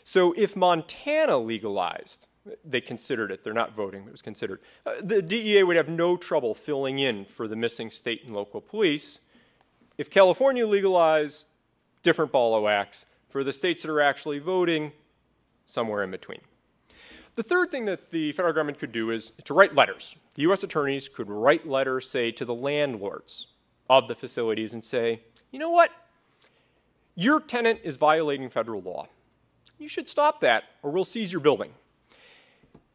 So if Montana legalized, they considered it, they're not voting, it was considered, the DEA would have no trouble filling in for the missing state and local police. If California legalized, different ball of wax. For the states that are actually voting, somewhere in between. The third thing that the federal government could do is to write letters. The U.S. attorneys could write letters, say, to the landlords of the facilities and say, you know what? Your tenant is violating federal law. You should stop that, or we'll seize your building.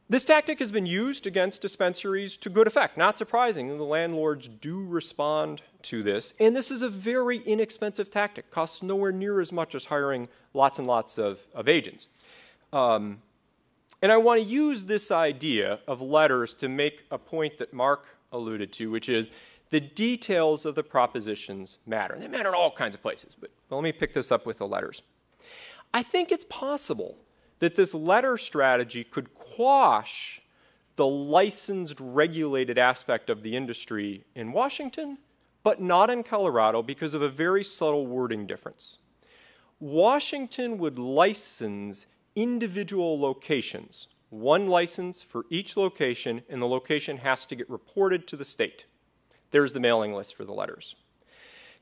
This tactic has been used against dispensaries to good effect. Not surprising, the landlords do respond to this. And this is a very inexpensive tactic. Costs nowhere near as much as hiring lots and lots of agents. And I want to use this idea of letters to make a point that Mark alluded to, which is the details of the propositions matter. And they matter in all kinds of places, but let me pick this up with the letters. I think it's possible that this letter strategy could quash the licensed, regulated aspect of the industry in Washington, but not in Colorado because of a very subtle wording difference. Washington would license individual locations, one license for each location, and the location has to get reported to the state. There's the mailing list for the letters.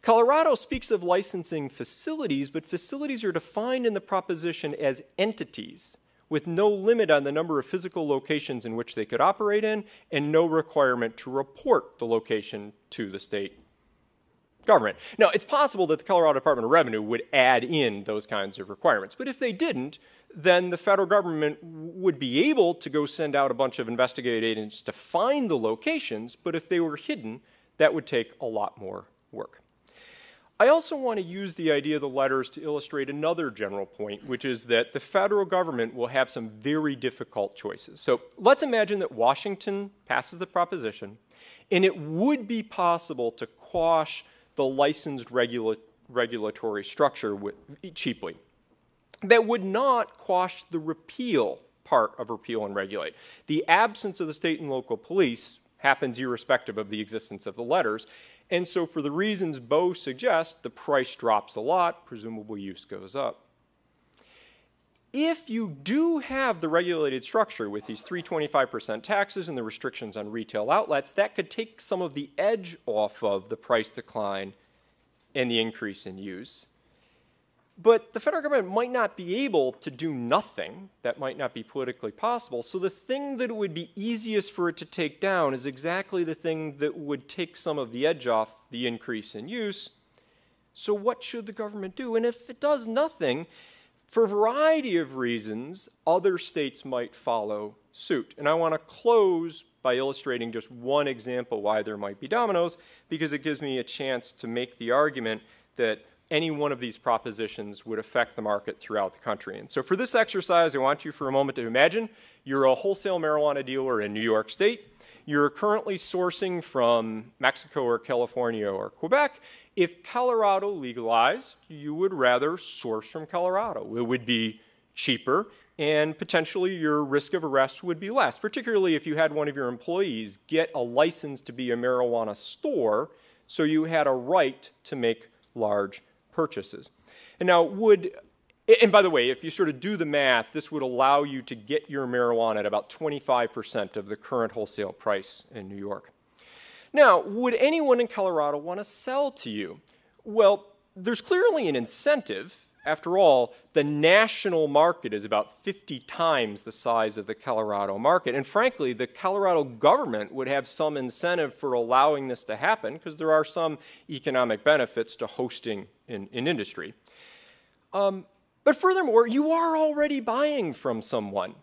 Colorado speaks of licensing facilities, but facilities are defined in the proposition as entities with no limit on the number of physical locations in which they could operate in and no requirement to report the location to the state government. Now, it's possible that the Colorado Department of Revenue would add in those kinds of requirements, but if they didn't, then the federal government would be able to go send out a bunch of investigative agents to find the locations, but if they were hidden, that would take a lot more work. I also want to use the idea of the letters to illustrate another general point, which is that the federal government will have some very difficult choices. So let's imagine that Washington passes the proposition, and it would be possible to quash the licensed regulatory structure cheaply. That would not quash the repeal part of repeal and regulate. The absence of the state and local police happens irrespective of the existence of the letters, and so for the reasons Bo suggests, the price drops a lot, presumable use goes up. If you do have the regulated structure with these 325% taxes and the restrictions on retail outlets, that could take some of the edge off of the price decline and the increase in use. But the federal government might not be able to do nothing. That might not be politically possible. So the thing that it would be easiest for it to take down is exactly the thing that would take some of the edge off the increase in use. So what should the government do? And if it does nothing, for a variety of reasons, other states might follow suit. And I want to close by illustrating just one example why there might be dominoes, because it gives me a chance to make the argument that any one of these propositions would affect the market throughout the country. And so for this exercise, I want you for a moment to imagine you're a wholesale marijuana dealer in New York State. You're currently sourcing from Mexico or California or Quebec. If Colorado legalized, you would rather source from Colorado. It would be cheaper, and potentially your risk of arrest would be less, particularly if you had one of your employees get a license to be a marijuana store, so you had a right to make large purchases. And now and by the way, if you sort of do the math, this would allow you to get your marijuana at about 25% of the current wholesale price in New York. Now, would anyone in Colorado want to sell to you? Well, there's clearly an incentive after all, the national market is about 50 times the size of the Colorado market. And frankly, the Colorado government would have some incentive for allowing this to happen because there are some economic benefits to hosting in industry. But furthermore, you are already buying from someone.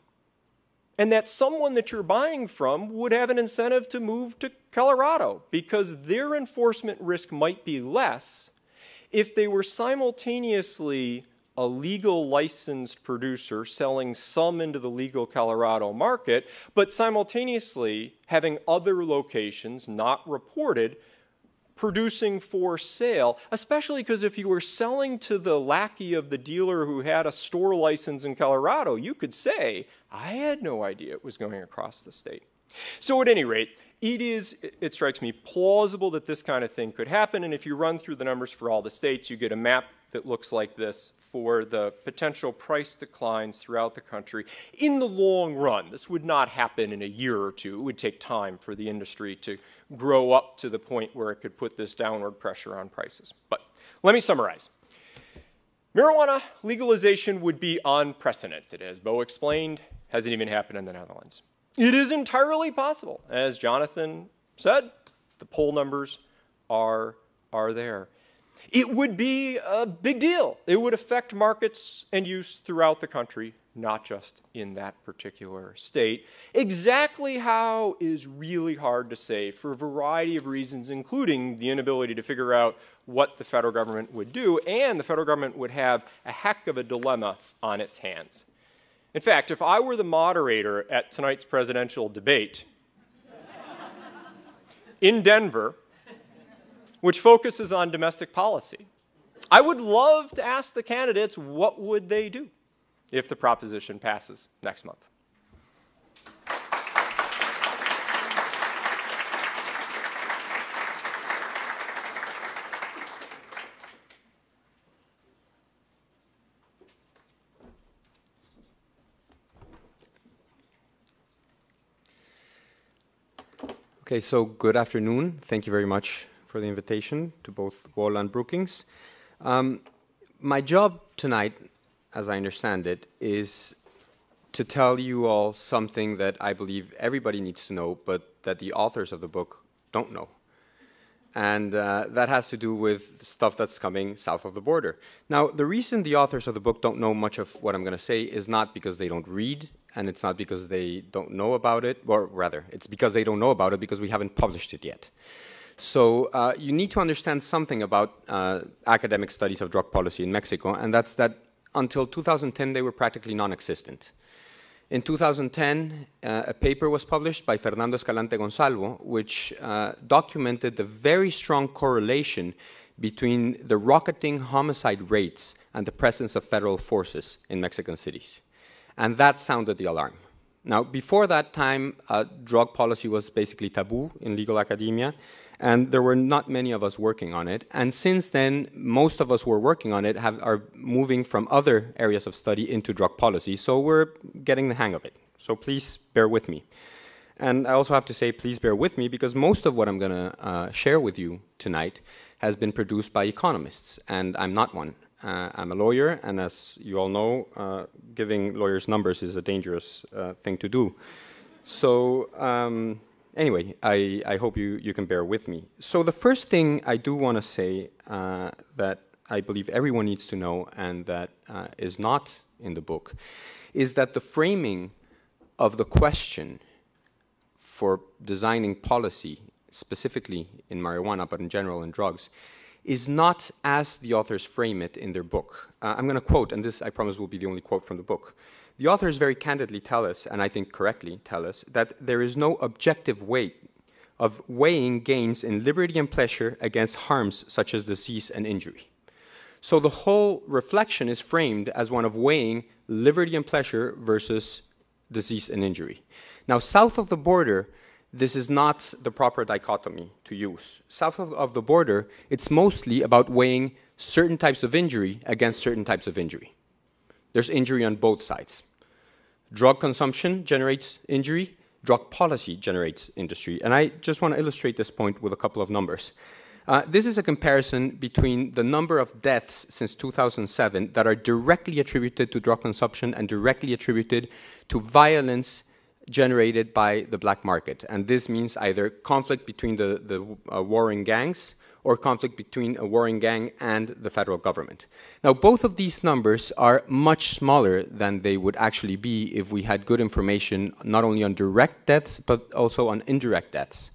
And that someone that you're buying from would have an incentive to move to Colorado because their enforcement risk might be less if they were simultaneously a legal licensed producer selling some into the legal Colorado market, but simultaneously having other locations not reported producing for sale, especially because if you were selling to the lackey of the dealer who had a store license in Colorado, you could say, I had no idea it was going across the state. So at any rate, it strikes me, plausible that this kind of thing could happen, and if you run through the numbers for all the states, you get a map that looks like this for the potential price declines throughout the country in the long run. This would not happen in a year or two. It would take time for the industry to grow up to the point where it could put this downward pressure on prices. But let me summarize. Marijuana legalization would be unprecedented. As Bo explained, hasn't even happened in the Netherlands. It is entirely possible. As Jonathan said, the poll numbers are there. It would be a big deal. It would affect markets and use throughout the country, not just in that particular state. Exactly how is really hard to say for a variety of reasons, including the inability to figure out what the federal government would do, and the federal government would have a heck of a dilemma on its hands. In fact, if I were the moderator at tonight's presidential debate in Denver, which focuses on domestic policy, I would love to ask the candidates what would they do if the proposition passes next month.
Okay, so good afternoon. Thank you very much for the invitation to both Wola and Brookings. My job tonight, as I understand it, is to tell you all something that I believe everybody needs to know, but that the authors of the book don't know. And that has to do with stuff that's coming south of the border. Now, the reason the authors of the book don't know much of what I'm going to say is not because they don't read, and it's not because they don't know about it, or rather, it's because they don't know about it because we haven't published it yet. So you need to understand something about academic studies of drug policy in Mexico, and that's that until 2010 they were practically non-existent. In 2010, a paper was published by Fernando Escalante Gonzalo, which documented the very strong correlation between the rocketing homicide rates and the presence of federal forces in Mexican cities. And that sounded the alarm. Now, before that time, drug policy was basically taboo in legal academia, and there were not many of us working on it. And since then, most of us who are working on it are moving from other areas of study into drug policy, so we're getting the hang of it. So please bear with me. And I also have to say, please bear with me, because most of what I'm going to share with you tonight has been produced by economists, and I'm not one. I'm a lawyer, and as you all know, giving lawyers numbers is a dangerous thing to do. So anyway, I hope you can bear with me. So the first thing I do want to say that I believe everyone needs to know, and that is not in the book, is that the framing of the question for designing policy, specifically in marijuana, but in general in drugs, is not as the authors frame it in their book. I'm going to quote, and this I promise will be the only quote from the book. The authors very candidly tell us, and I think correctly tell us, that there is no objective way of weighing gains in liberty and pleasure against harms such as disease and injury. So the whole reflection is framed as one of weighing liberty and pleasure versus disease and injury. Now, south of the border, this is not the proper dichotomy to use. South of the border, it's mostly about weighing certain types of injury against certain types of injury. There's injury on both sides. Drug consumption generates injury. Drug policy generates industry. And I just want to illustrate this point with a couple of numbers. This is a comparison between the number of deaths since 2007 that are directly attributed to drug consumption and directly attributed to violence generated by the black market. And this means either conflict between the warring gangs or conflict between a warring gang and the federal government. Now, both of these numbers are much smaller than they would actually be if we had good information not only on direct deaths, but also on indirect deaths.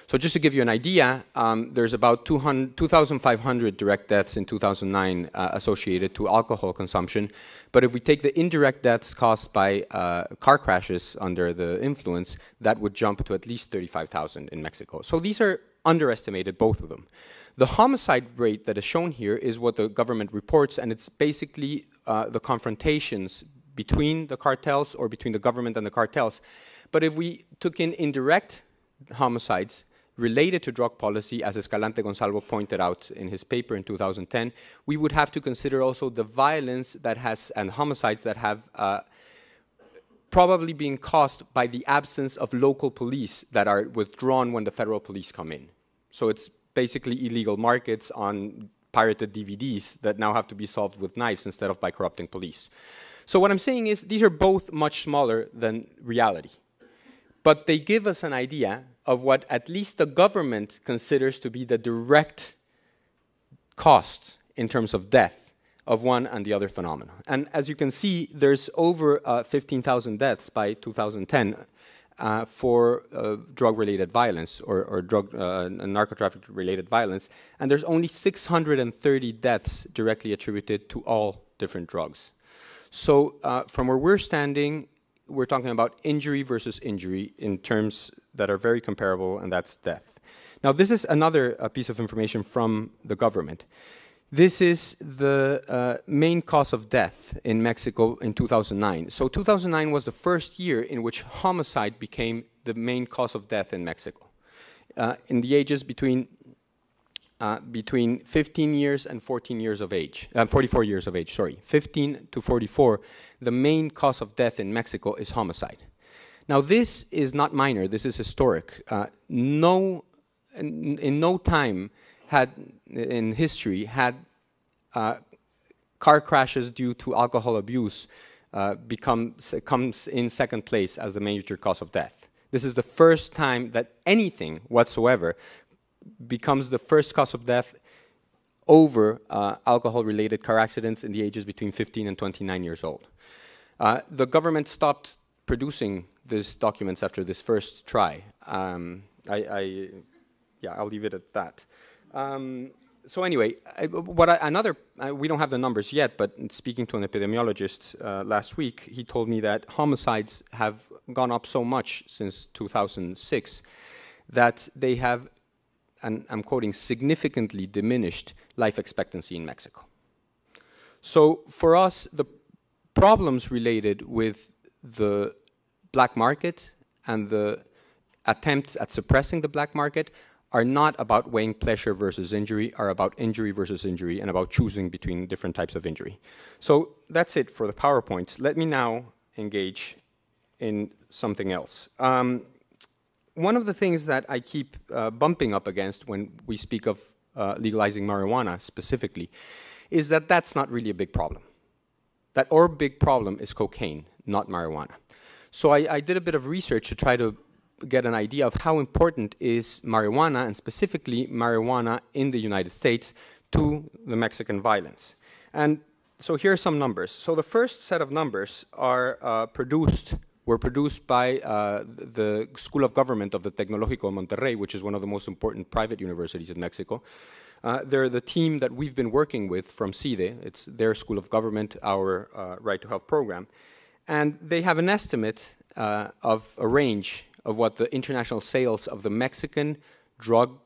So just to give you an idea, there's about 2,500 direct deaths in 2009 associated to alcohol consumption. But if we take the indirect deaths caused by car crashes under the influence, that would jump to at least 35,000 in Mexico. So these are underestimated, both of them. The homicide rate that is shown here is what the government reports, and it's basically the confrontations between the cartels or between the government and the cartels. But if we took in indirect homicides related to drug policy, as Escalante Gonzalo pointed out in his paper in 2010, we would have to consider also the violence that has, and homicides that have probably been caused by the absence of local police that are withdrawn when the federal police come in. So it's basically illegal markets on pirated DVDs that now have to be solved with knives instead of by corrupting police. So what I'm saying is these are both much smaller than reality. But they give us an idea of what at least the government considers to be the direct cost in terms of death of one and the other phenomena. And as you can see, there's over 15,000 deaths by 2010 for drug-related violence or narco-traffic-related violence. And there's only 630 deaths directly attributed to all different drugs. So from where we're standing, we're talking about injury versus injury in terms that are very comparable, and that's death. Now, this is another piece of information from the government. This is the main cause of death in Mexico in 2009. So 2009 was the first year in which homicide became the main cause of death in Mexico. In the ages between 15 years and 14 years of age, 44 years of age, sorry, 15 to 44, the main cause of death in Mexico is homicide. Now, this is not minor, this is historic. In no time in history had car crashes due to alcohol abuse comes in second place as the major cause of death. This is the first time that anything whatsoever becomes the first cause of death over alcohol-related car accidents in the ages between 15 and 29 years old. The government stopped producing these documents after this first try. I'll leave it at that. So anyway, we don't have the numbers yet, but speaking to an epidemiologist last week, he told me that homicides have gone up so much since 2006 that they have, and I'm quoting, significantly diminished life expectancy in Mexico. So for us, the problems related with the black market and the attempts at suppressing the black market are not about weighing pleasure versus injury, are about injury versus injury, and about choosing between different types of injury. So that's it for the PowerPoints. Let me now engage in something else. One of the things that I keep bumping up against when we speak of legalizing marijuana specifically is that that's not really a big problem. That our big problem is cocaine, not marijuana. So I did a bit of research to try to get an idea of how important is marijuana, and specifically marijuana in the United States, to the Mexican violence. And so here are some numbers. So the first set of numbers are were produced by the School of Government of the Tecnológico de Monterrey, which is one of the most important private universities in Mexico. They're the team that we've been working with from CIDE. It's their School of Government, our Right to Health program. And they have an estimate of a range of what the international sales of the Mexican drug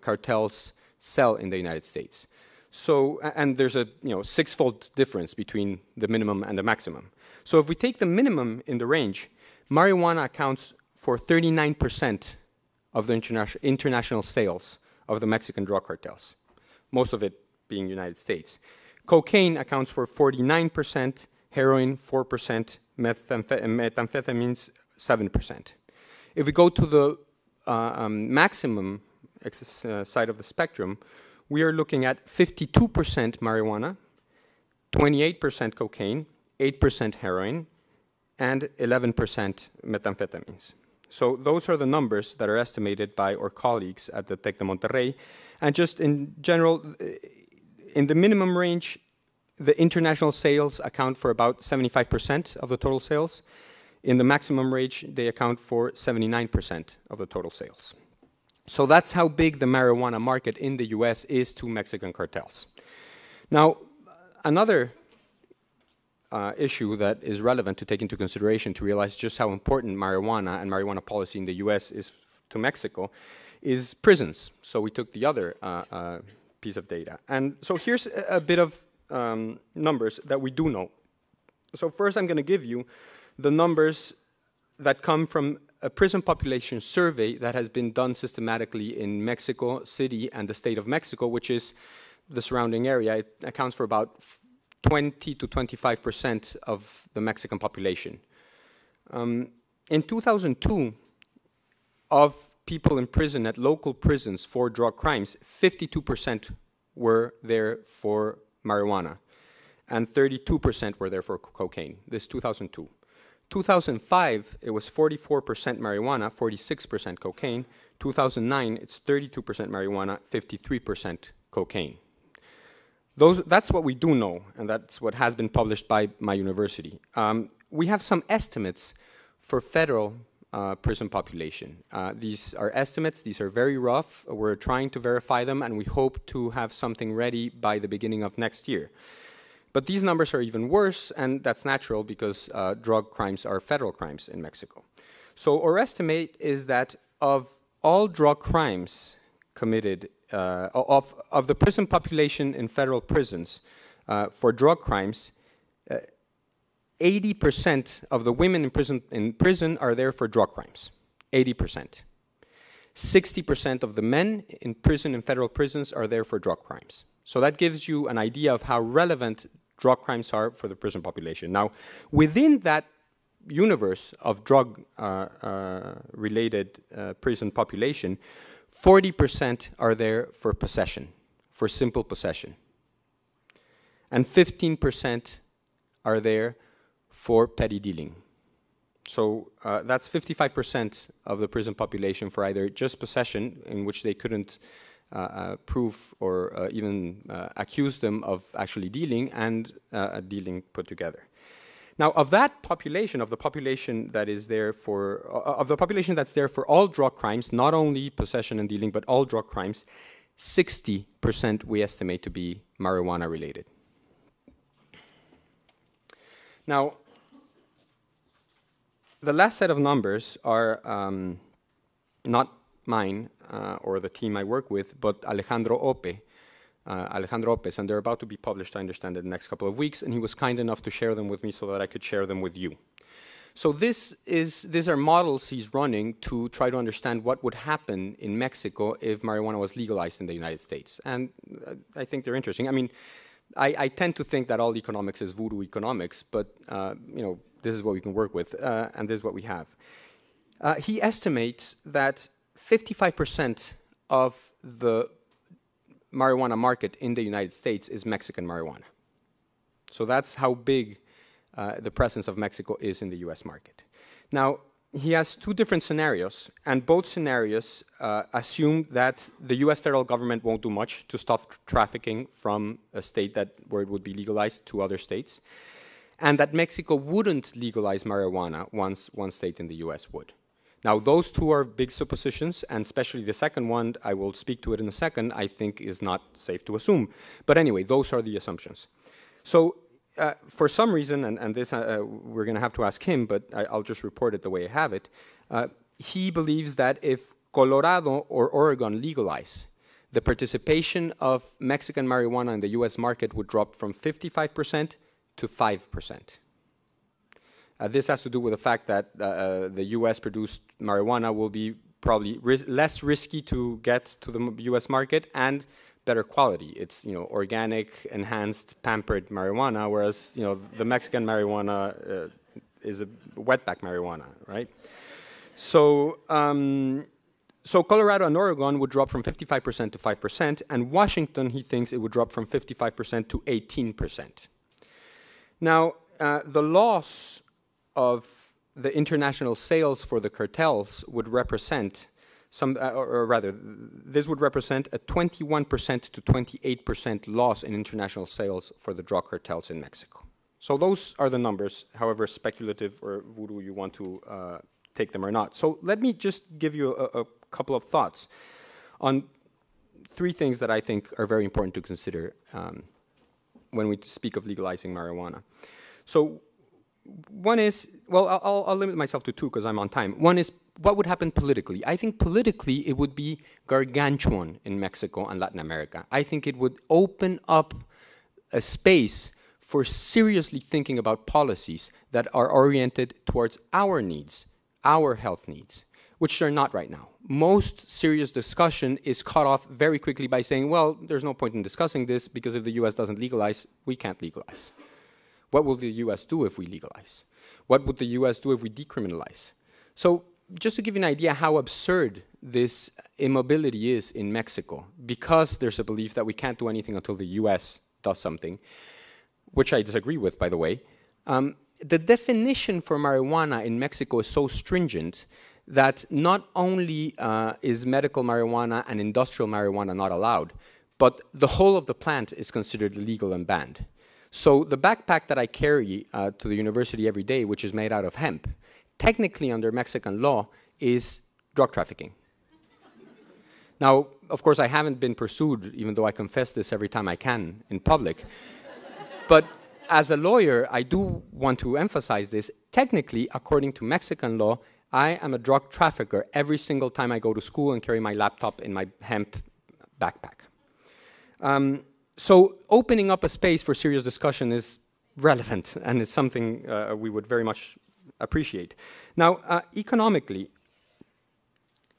cartels sell in the United States. So, and there's a six-fold difference between the minimum and the maximum. So if we take the minimum in the range, marijuana accounts for 39% of the international sales of the Mexican drug cartels, most of it being United States. Cocaine accounts for 49%, heroin 4%, methamphetamines 7%. If we go to the maximum side of the spectrum, we are looking at 52% marijuana, 28% cocaine, 8% heroin, and 11% methamphetamines. So those are the numbers that are estimated by our colleagues at the Tec de Monterrey. And just in general, in the minimum range, the international sales account for about 75% of the total sales. In the maximum range, they account for 79% of the total sales. So that's how big the marijuana market in the US is to Mexican cartels. Now, another issue that is relevant to take into consideration to realize just how important marijuana and marijuana policy in the US is to Mexico is prisons. So we took the other piece of data. And so here's a bit of numbers that we do know. So first I'm going to give you the numbers that come from a prison population survey that has been done systematically in Mexico City and the state of Mexico, which is the surrounding area. It accounts for about 20 to 25% of the Mexican population. In 2002, of people in prison at local prisons for drug crimes, 52% were there for marijuana, and 32% were there for cocaine. This is 2002. 2005, it was 44% marijuana, 46% cocaine. 2009, it's 32% marijuana, 53% cocaine. That's what we do know, and that's what has been published by my university. We have some estimates for federal prison population. These are estimates, these are very rough. We're trying to verify them, and we hope to have something ready by the beginning of next year. But these numbers are even worse, and that's natural because drug crimes are federal crimes in Mexico. So our estimate is that of all drug crimes committed, of the prison population in federal prisons for drug crimes, 80% of the women in prison are there for drug crimes. 80%. 60% of the men in prison, in federal prisons, are there for drug crimes. So that gives you an idea of how relevant drug crimes are for the prison population. Now, within that universe of drug-related prison population, 40% are there for possession, for simple possession. And 15% are there for petty dealing. So that's 55% of the prison population for either just possession, in which they couldn't prove or even accuse them of actually dealing, and dealing put together. Now, of that population, of the population that is there for, of the population that's there for all drug crimes, not only possession and dealing, but all drug crimes, 60% we estimate to be marijuana related. Now, the last set of numbers are not mine or the team I work with, but Alejandro Opes, and they're about to be published, I understand, in the next couple of weeks, and he was kind enough to share them with me so that I could share them with you. So these are models he's running to try to understand what would happen in Mexico if marijuana was legalized in the United States. And I think they're interesting. I mean, I tend to think that all economics is voodoo economics, but you know, this is what we can work with, and this is what we have. He estimates that 55% of the marijuana market in the United States is Mexican marijuana. So that's how big the presence of Mexico is in the US market. Now, he has two different scenarios, and both scenarios assume that the US federal government won't do much to stop trafficking from a state where it would be legalized to other states, and that Mexico wouldn't legalize marijuana once one state in the US would. Now, those two are big suppositions, and especially the second one, I will speak to it in a second, I think is not safe to assume. But anyway, those are the assumptions. So for some reason, and this we're going to have to ask him, but I'll just report it the way I have it, he believes that if Colorado or Oregon legalize, the participation of Mexican marijuana in the US market would drop from 55% to 5%. This has to do with the fact that the US-produced marijuana will be probably less risky to get to the US market and better quality. It's, you know, organic, enhanced, pampered marijuana, whereas, you know, the Mexican marijuana is a wetback marijuana, right? So, So Colorado and Oregon would drop from 55% to 5%, and Washington, he thinks, it would drop from 55% to 18%. Now, the loss of the international sales for the cartels would represent or rather, this would represent a 21% to 28% loss in international sales for the drug cartels in Mexico. So those are the numbers, however speculative or voodoo you want to take them or not. So let me just give you a couple of thoughts on three things that I think are very important to consider when we speak of legalizing marijuana. So one is, well, I'll limit myself to two because I'm on time. One is, what would happen politically? I think politically it would be gargantuan in Mexico and Latin America. I think it would open up a space for seriously thinking about policies that are oriented towards our needs, our health needs, which they're not right now. Most serious discussion is cut off very quickly by saying, well, there's no point in discussing this because if the US doesn't legalize, we can't legalize. What will the US do if we legalize? What would the US do if we decriminalize? So just to give you an idea how absurd this immobility is in Mexico, because there's a belief that we can't do anything until the US does something, which I disagree with, by the way, the definition for marijuana in Mexico is so stringent that not only is medical marijuana and industrial marijuana not allowed, but the whole of the plant is considered illegal and banned. So the backpack that I carry to the university every day, which is made out of hemp, technically under Mexican law is drug trafficking. Now, of course, I haven't been pursued, even though I confess this every time I can in public. But as a lawyer, I do want to emphasize this. Technically, according to Mexican law, I am a drug trafficker every single time I go to school and carry my laptop in my hemp backpack. So opening up a space for serious discussion is relevant, and it's something we would very much appreciate. Now, economically,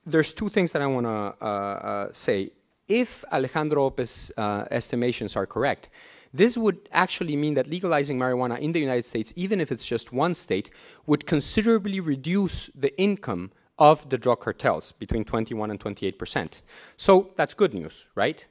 there's two things that I want to say. If Alejandro Lopez's estimations are correct, this would actually mean that legalizing marijuana in the United States, even if it's just one state, would considerably reduce the income of the drug cartels between 21 and 28%. So that's good news, right?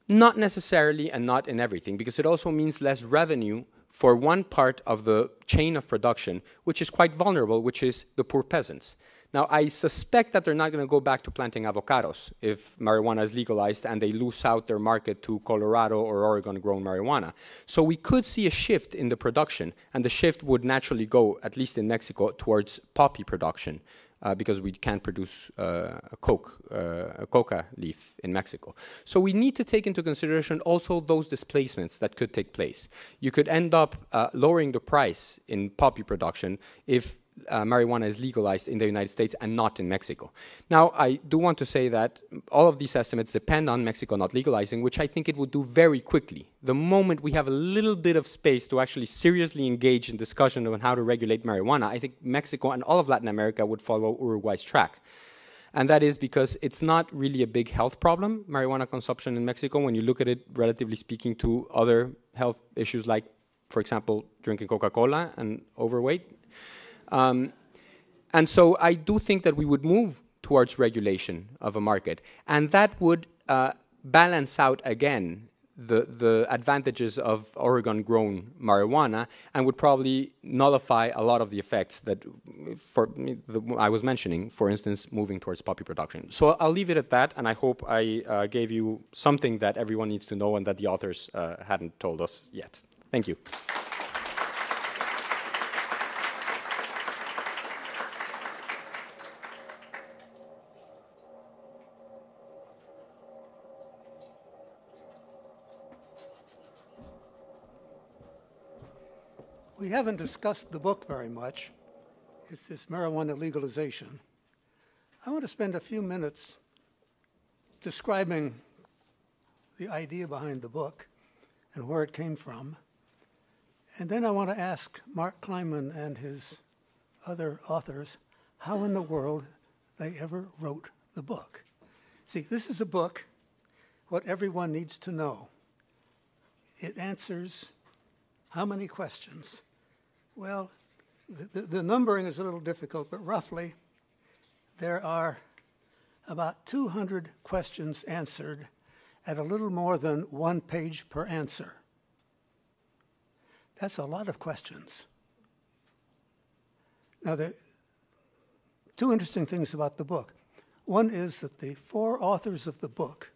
Not necessarily and not in everything, because it also means less revenue for one part of the chain of production, which is quite vulnerable, which is the poor peasants. Now, I suspect that they're not going to go back to planting avocados if marijuana is legalized and they lose out their market to Colorado or Oregon-grown marijuana. So we could see a shift in the production, and the shift would naturally go, at least in Mexico, towards poppy production, because we can't produce a coca leaf in Mexico. So we need to take into consideration also those displacements that could take place. You could end up lowering the price in poppy production if marijuana is legalized in the United States and not in Mexico. Now, I do want to say that all of these estimates depend on Mexico not legalizing, which I think it would do very quickly. The moment we have a little bit of space to actually seriously engage in discussion on how to regulate marijuana, I think Mexico and all of Latin America would follow Uruguay's track. And that is because it's not really a big health problem, marijuana consumption in Mexico, when you look at it, relatively speaking, to other health issues like, for example, drinking Coca-Cola and overweight. And so I do think that we would move towards regulation of a market, and that would balance out again the advantages of Oregon-grown marijuana, and would probably nullify a lot of the effects that I was mentioning, for instance, moving towards poppy production. So I'll leave it at that, and I hope I gave you something that everyone needs to know and that the authors hadn't told us yet. Thank you.
We haven't discussed the book very much. It's this marijuana legalization. I want to spend a few minutes describing the idea behind the book and where it came from. And then I want to ask Mark Kleinman and his other authors how in the world they ever wrote the book. See, this is a book, what everyone needs to know. It answers how many questions? Well, the numbering is a little difficult, but roughly there are about 200 questions answered at a little more than 1 page per answer. That's a lot of questions. Now, there are two interesting things about the book. One is that the 4 authors of the book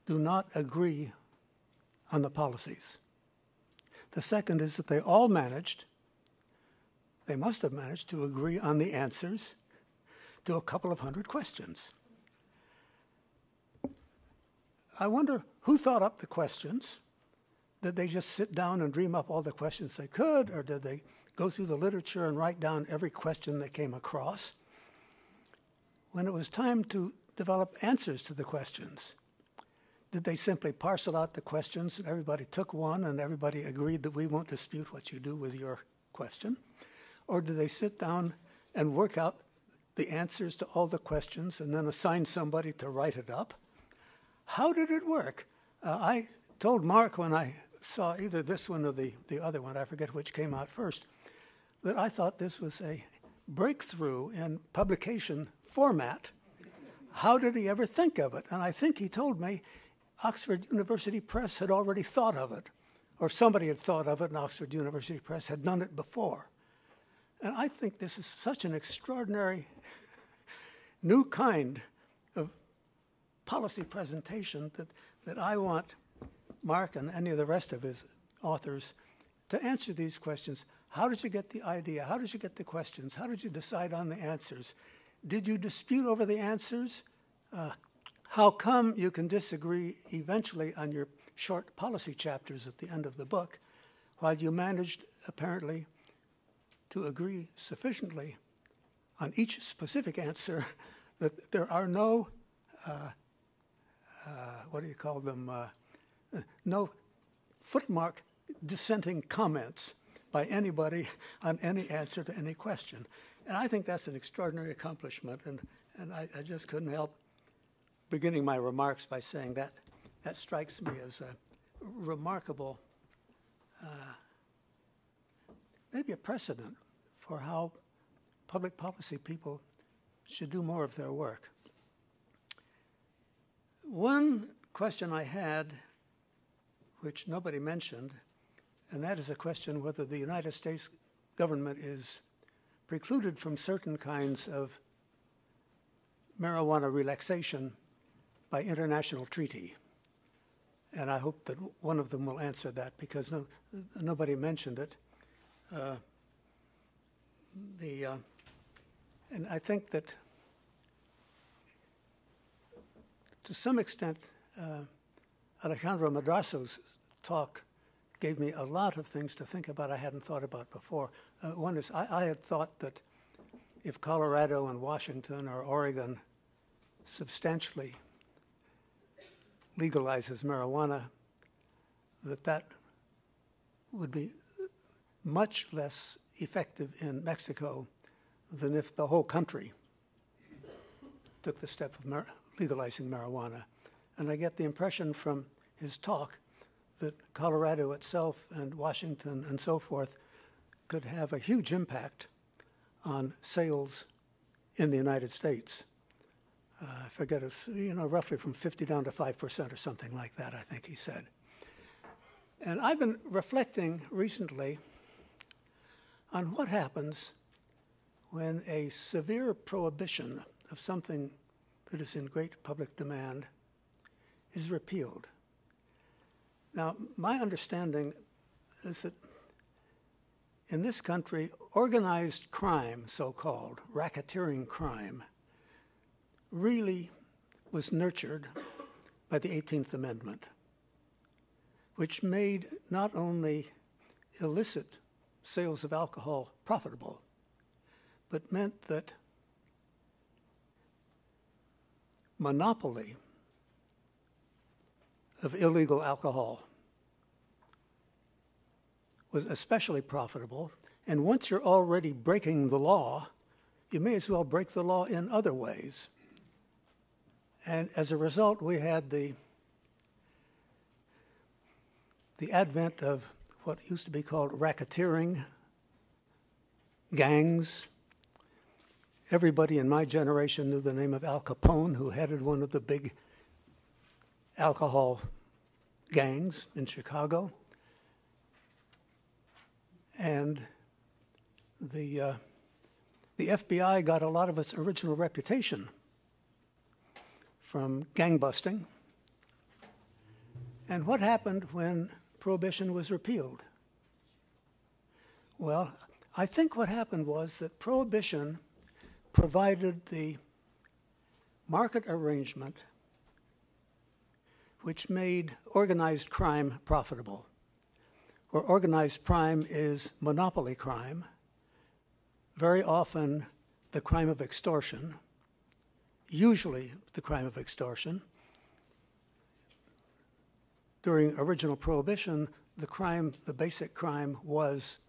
do not agree on the policies. The second is that they all managed, they must have managed to agree on the answers to a couple of hundred questions. I wonder who thought up the questions. Did they just sit down and dream up all the questions they could, or did they go through the literature and write down every question they came across? When it was time to develop answers to the questions, did they simply parcel out the questions and everybody took one and everybody agreed that we won't dispute what you do with your question? Or did they sit down and work out the answers to all the questions and then assign somebody to write it up? How did it work? I told Mark when I saw either this one or the other one, I forget which came out first, that I thought this was a breakthrough in publication format. How did he ever think of it? And I think he told me Oxford University Press had already thought of it, or somebody had thought of it, and Oxford University Press had done it before. And I think this is such an extraordinary new kind of policy presentation that I want Mark and any of the rest of his authors to answer these questions. How did you get the idea? How did you get the questions? How did you decide on the answers? Did you dispute over the answers? How come you can disagree eventually on your short policy chapters at the end of the book, while you managed apparently to agree sufficiently on each specific answer that there are no, what do you call them, no footmark dissenting comments by anybody on any answer to any question. And I think that's an extraordinary accomplishment, and I just couldn't help beginning my remarks by saying that strikes me as a remarkable, maybe a precedent for how public policy people should do more of their work. One question I had, which nobody mentioned, and that is a question whether the United States government is precluded from certain kinds of marijuana relaxation by international treaty. And I hope that one of them will answer that, because nobody mentioned it. And I think that to some extent, Alejandro Madrazo's talk gave me a lot of things to think about I hadn't thought about before. One is I had thought that if Colorado and Washington or Oregon substantially legalizes marijuana, that would be much less effective in Mexico than if the whole country took the step of legalizing marijuana. And I get the impression from his talk that Colorado itself and Washington and so forth could have a huge impact on sales in the United States. I forget, it's roughly from 50 down to 5% or something like that, I think he said. And I've been reflecting recently on what happens when a severe prohibition of something that is in great public demand is repealed. Now, my understanding is that in this country, organized crime, so-called, racketeering crime, really was nurtured by the 18th Amendment, which made not only illicit sales of alcohol profitable, but meant that monopoly of illegal alcohol was especially profitable. And once you're already breaking the law, you may as well break the law in other ways. And as a result, we had the advent of what used to be called racketeering, gangs, everybody in my generation knew the name of Al Capone, who headed one of the big alcohol gangs in Chicago. And the FBI got a lot of its original reputation from gang busting. And what happened when Prohibition was repealed? Well, I think what happened was that Prohibition provided the market arrangement which made organized crime profitable. Where organized crime is monopoly crime, very often the crime of extortion, usually the crime of extortion. During original Prohibition, the basic crime was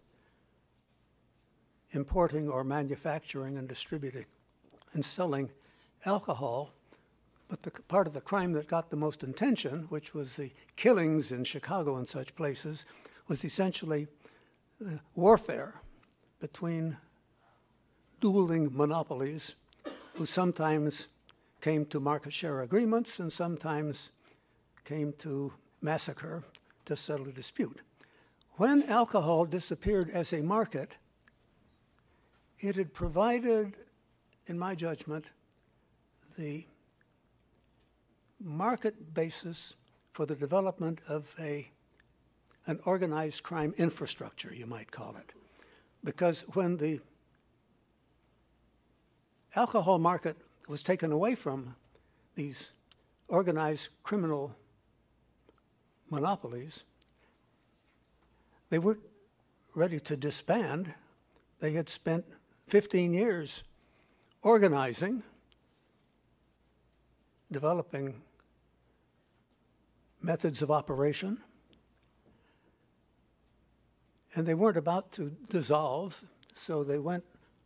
importing or manufacturing and distributing and selling alcohol. But the part of the crime that got the most attention, which was the killings in Chicago and such places, was essentially warfare between dueling monopolies who sometimes came to market share agreements and sometimes came to massacre to settle a dispute. When alcohol disappeared as a market, it had provided, in my judgment, the market basis for the development of an organized crime infrastructure, you might call it. Because when the alcohol market was taken away from these organized criminal monopolies, they weren't ready to disband. They had spent 15 years organizing, developing methods of operation, and they weren't about to dissolve, so they went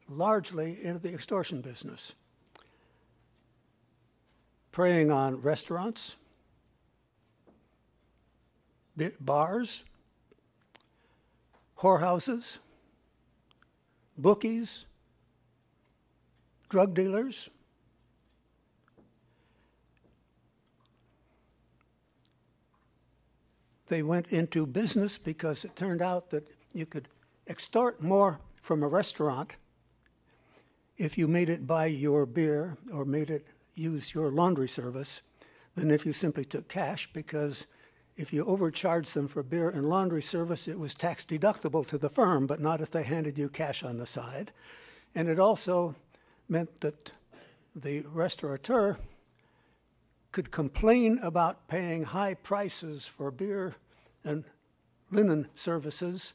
largely into the extortion business, preying on restaurants, bars, whorehouses, bookies, drug dealers. They went into business because it turned out that you could extort more from a restaurant if you made it buy your beer or made it use your laundry service than if you simply took cash, because if you overcharged them for beer and laundry service, it was tax deductible to the firm, but not if they handed you cash on the side. And it also meant that the restaurateur could complain about paying high prices for beer and linen services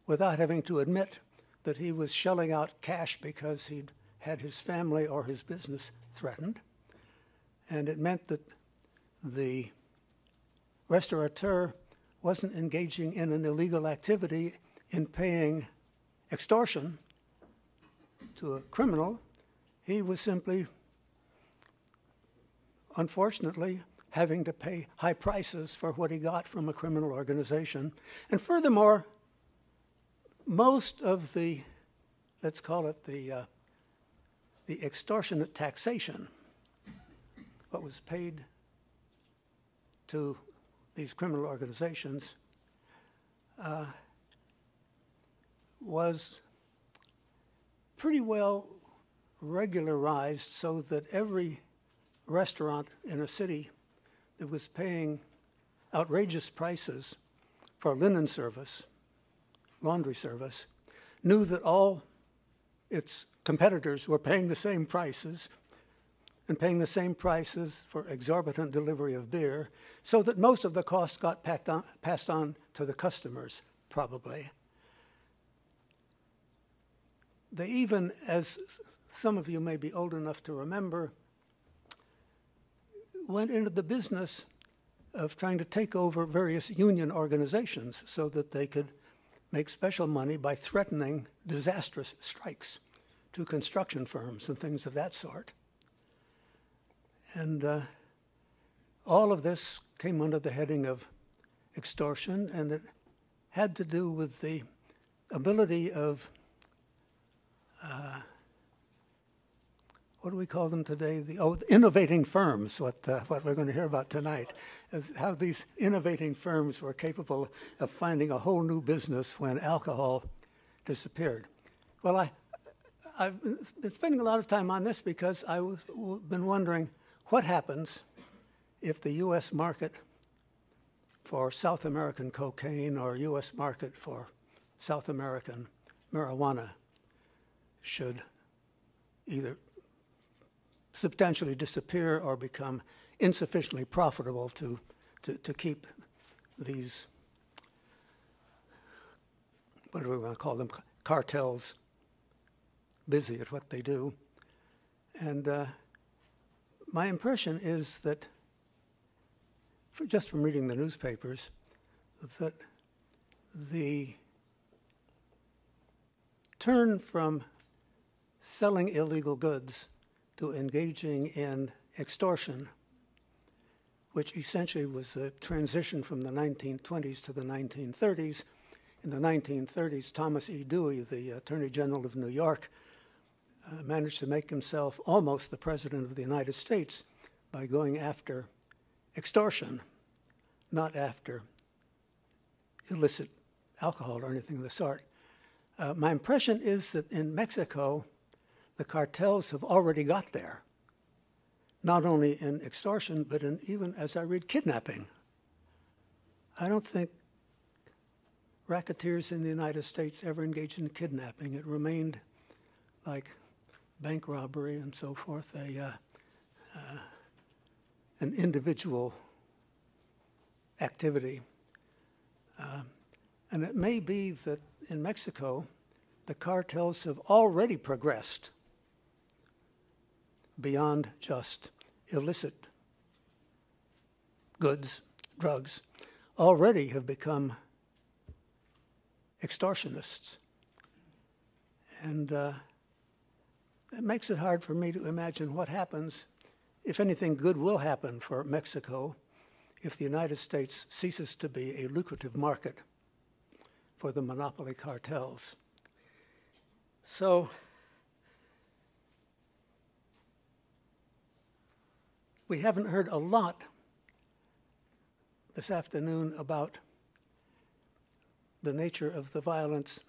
without having to admit that he was shelling out cash because he'd had his family or his business threatened. And it meant that the restaurateur wasn't engaging in an illegal activity in paying extortion to a criminal. He was simply, unfortunately, having to pay high prices for what he got from a criminal organization. And furthermore, most of the, let's call it the extortionate taxation, what was paid to these criminal organizations, was pretty well regularized so that every restaurant in a city that was paying outrageous prices for linen service, laundry service, knew that all its competitors were paying the same prices and paying the same prices for exorbitant delivery of beer, so that most of the costs got passed on to the customers, probably. They even, as some of you may be old enough to remember, went into the business of trying to take over various union organizations so that they could make special money by threatening disastrous strikes to construction firms and things of that sort. And all of this came under the heading of extortion, and it had to do with the ability of what do we call them today? The innovating firms, what we're going to hear about tonight, is how these innovating firms were capable of finding a whole new business when alcohol disappeared. Well, I've been spending a lot of time on this because I've been wondering what happens if the U.S. market for South American cocaine or U.S. market for South American marijuana should either substantially disappear or become insufficiently profitable to keep these, what do we want to call them, cartels busy at what they do. And my impression is that, just from reading the newspapers, that the turn from selling illegal goods to engaging in extortion, which essentially was a transition from the 1920s to the 1930s. In the 1930s, Thomas E. Dewey, the Attorney General of New York, managed to make himself almost the President of the United States by going after extortion, not after illicit alcohol or anything of the sort. My impression is that in Mexico, the cartels have already got there, not only in extortion, but in even, as I read, kidnapping. I don't think racketeers in the United States ever engaged in kidnapping. It remained like bank robbery and so forth, an individual activity. And it may be that in Mexico, the cartels have already progressed beyond just illicit goods, drugs, already have become extortionists. And it makes it hard for me to imagine what happens, if anything good will happen for Mexico, if the United States ceases to be a lucrative market for the monopoly cartels. So we haven't heard a lot this afternoon about the nature of the violence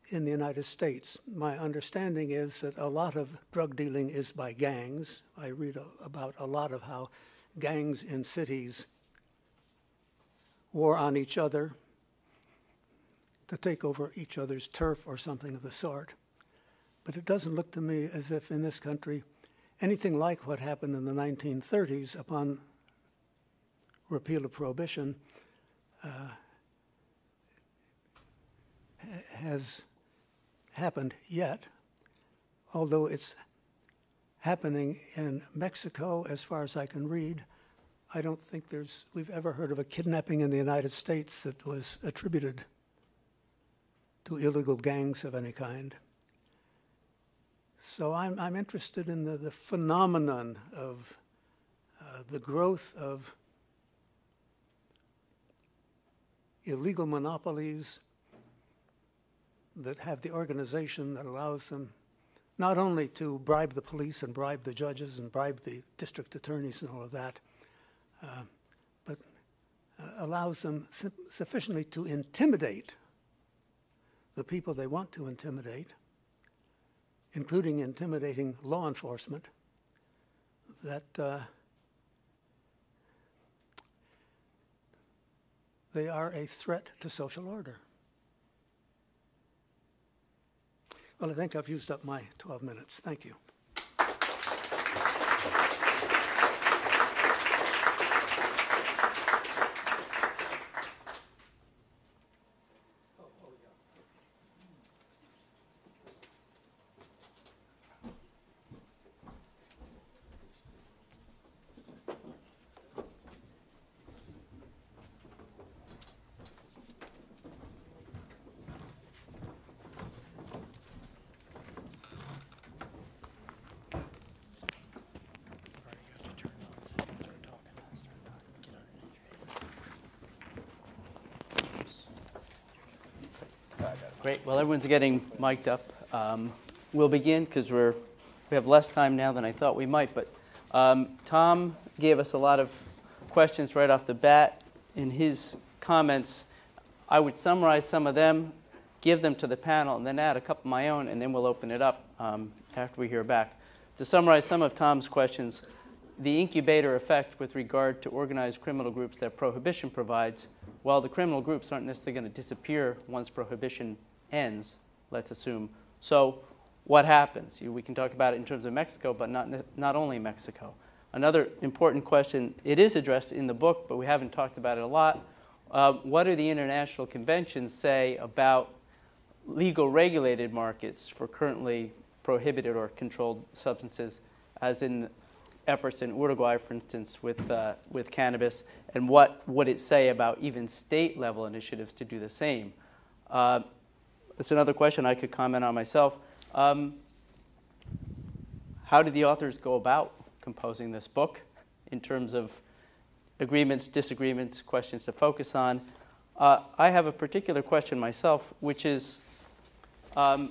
in the United States. My understanding is that a lot of drug dealing is by gangs. I read about a lot of how gangs in cities war on each other to take over each other's turf or something of the sort. But it doesn't look to me as if in this country anything like what happened in the 1930s upon repeal of prohibition has happened yet, although it's happening in Mexico, as far as I can read. I don't think we've ever heard of a kidnapping in the United States that was attributed to illegal gangs of any kind. So I'm interested in the phenomenon of the growth of illegal monopolies that have the organization that allows them not only to bribe the police and bribe the judges and bribe the district attorneys and all of that, but allows them sufficiently to intimidate the people they want to intimidate, including intimidating law enforcement, that they are a threat to social order. Well, I think I've used up my 12 minutes. Thank you.
Great. Well, everyone's getting mic'd up. We'll begin because we're we have less time now than I thought we might, but Tom gave us a lot of questions right off the bat in his comments. I would summarize some of them, give them to the panel, and then add a couple of my own, and then we'll open it up after we hear back. To summarize some of Tom's questions, the incubator effect with regard to organized criminal groups that prohibition provides, while the criminal groups aren't necessarily going to disappear once prohibition ends, let's assume. So what happens? We can talk about it in terms of Mexico, but not only Mexico. Another important question, it is addressed in the book, but we haven't talked about it a lot. What do the international conventions say about legal regulated markets for currently prohibited or controlled substances, as in efforts in Uruguay, for instance, with cannabis, and what would it say about even state-level initiatives to do the same? That's another question I could comment on myself. How did the authors go about composing this book in terms of agreements, disagreements, questions to focus on? I have a particular question myself, which is the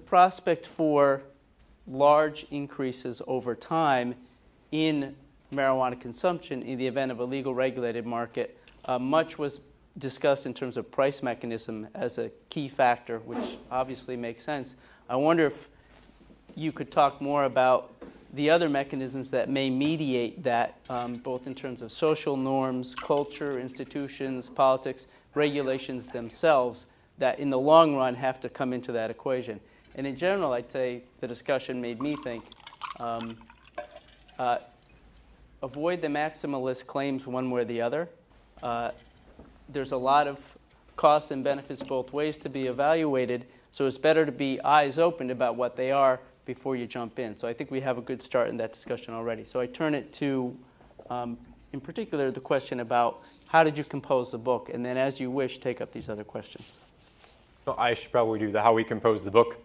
prospect for large increases over time in marijuana consumption in the event of a legal regulated market. Much was discussed in terms of price mechanism as a key factor, which obviously makes sense. I wonder if you could talk more about the other mechanisms that may mediate that, both in terms of social norms, culture, institutions, politics, regulations themselves, that in the long run have to come into that equation. And in general, I'd say the discussion made me think, avoid the maximalist claims one way or the other. There's a lot of costs and benefits both ways to be evaluated, so it's better to be eyes open about what they are before you jump in. So I think we have a good start in that discussion already. So I turn it to, in particular, the question about how did you compose the book, and then as you wish, take up these other questions.
Well, I should probably do how we composed the book.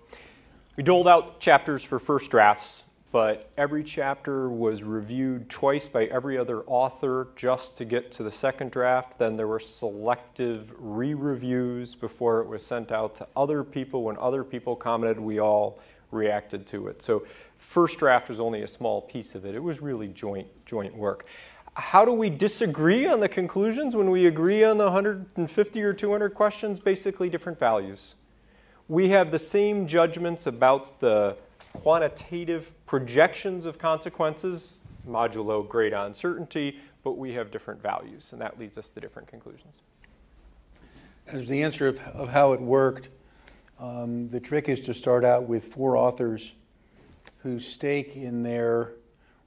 We doled out chapters for first drafts, but every chapter was reviewed twice by every other author just to get to the second draft. Then there were selective re-reviews before it was sent out to other people. When other people commented, we all reacted to it. So first draft was only a small piece of it. It was really joint work. How do we disagree on the conclusions when we agree on the 150 or 200 questions? Basically different values. We have the same judgments about the quantitative projections of consequences, modulo great uncertainty, but we have different values, and that leads us to different conclusions.
As the answer of how it worked, the trick is to start out with 4 authors whose stake in their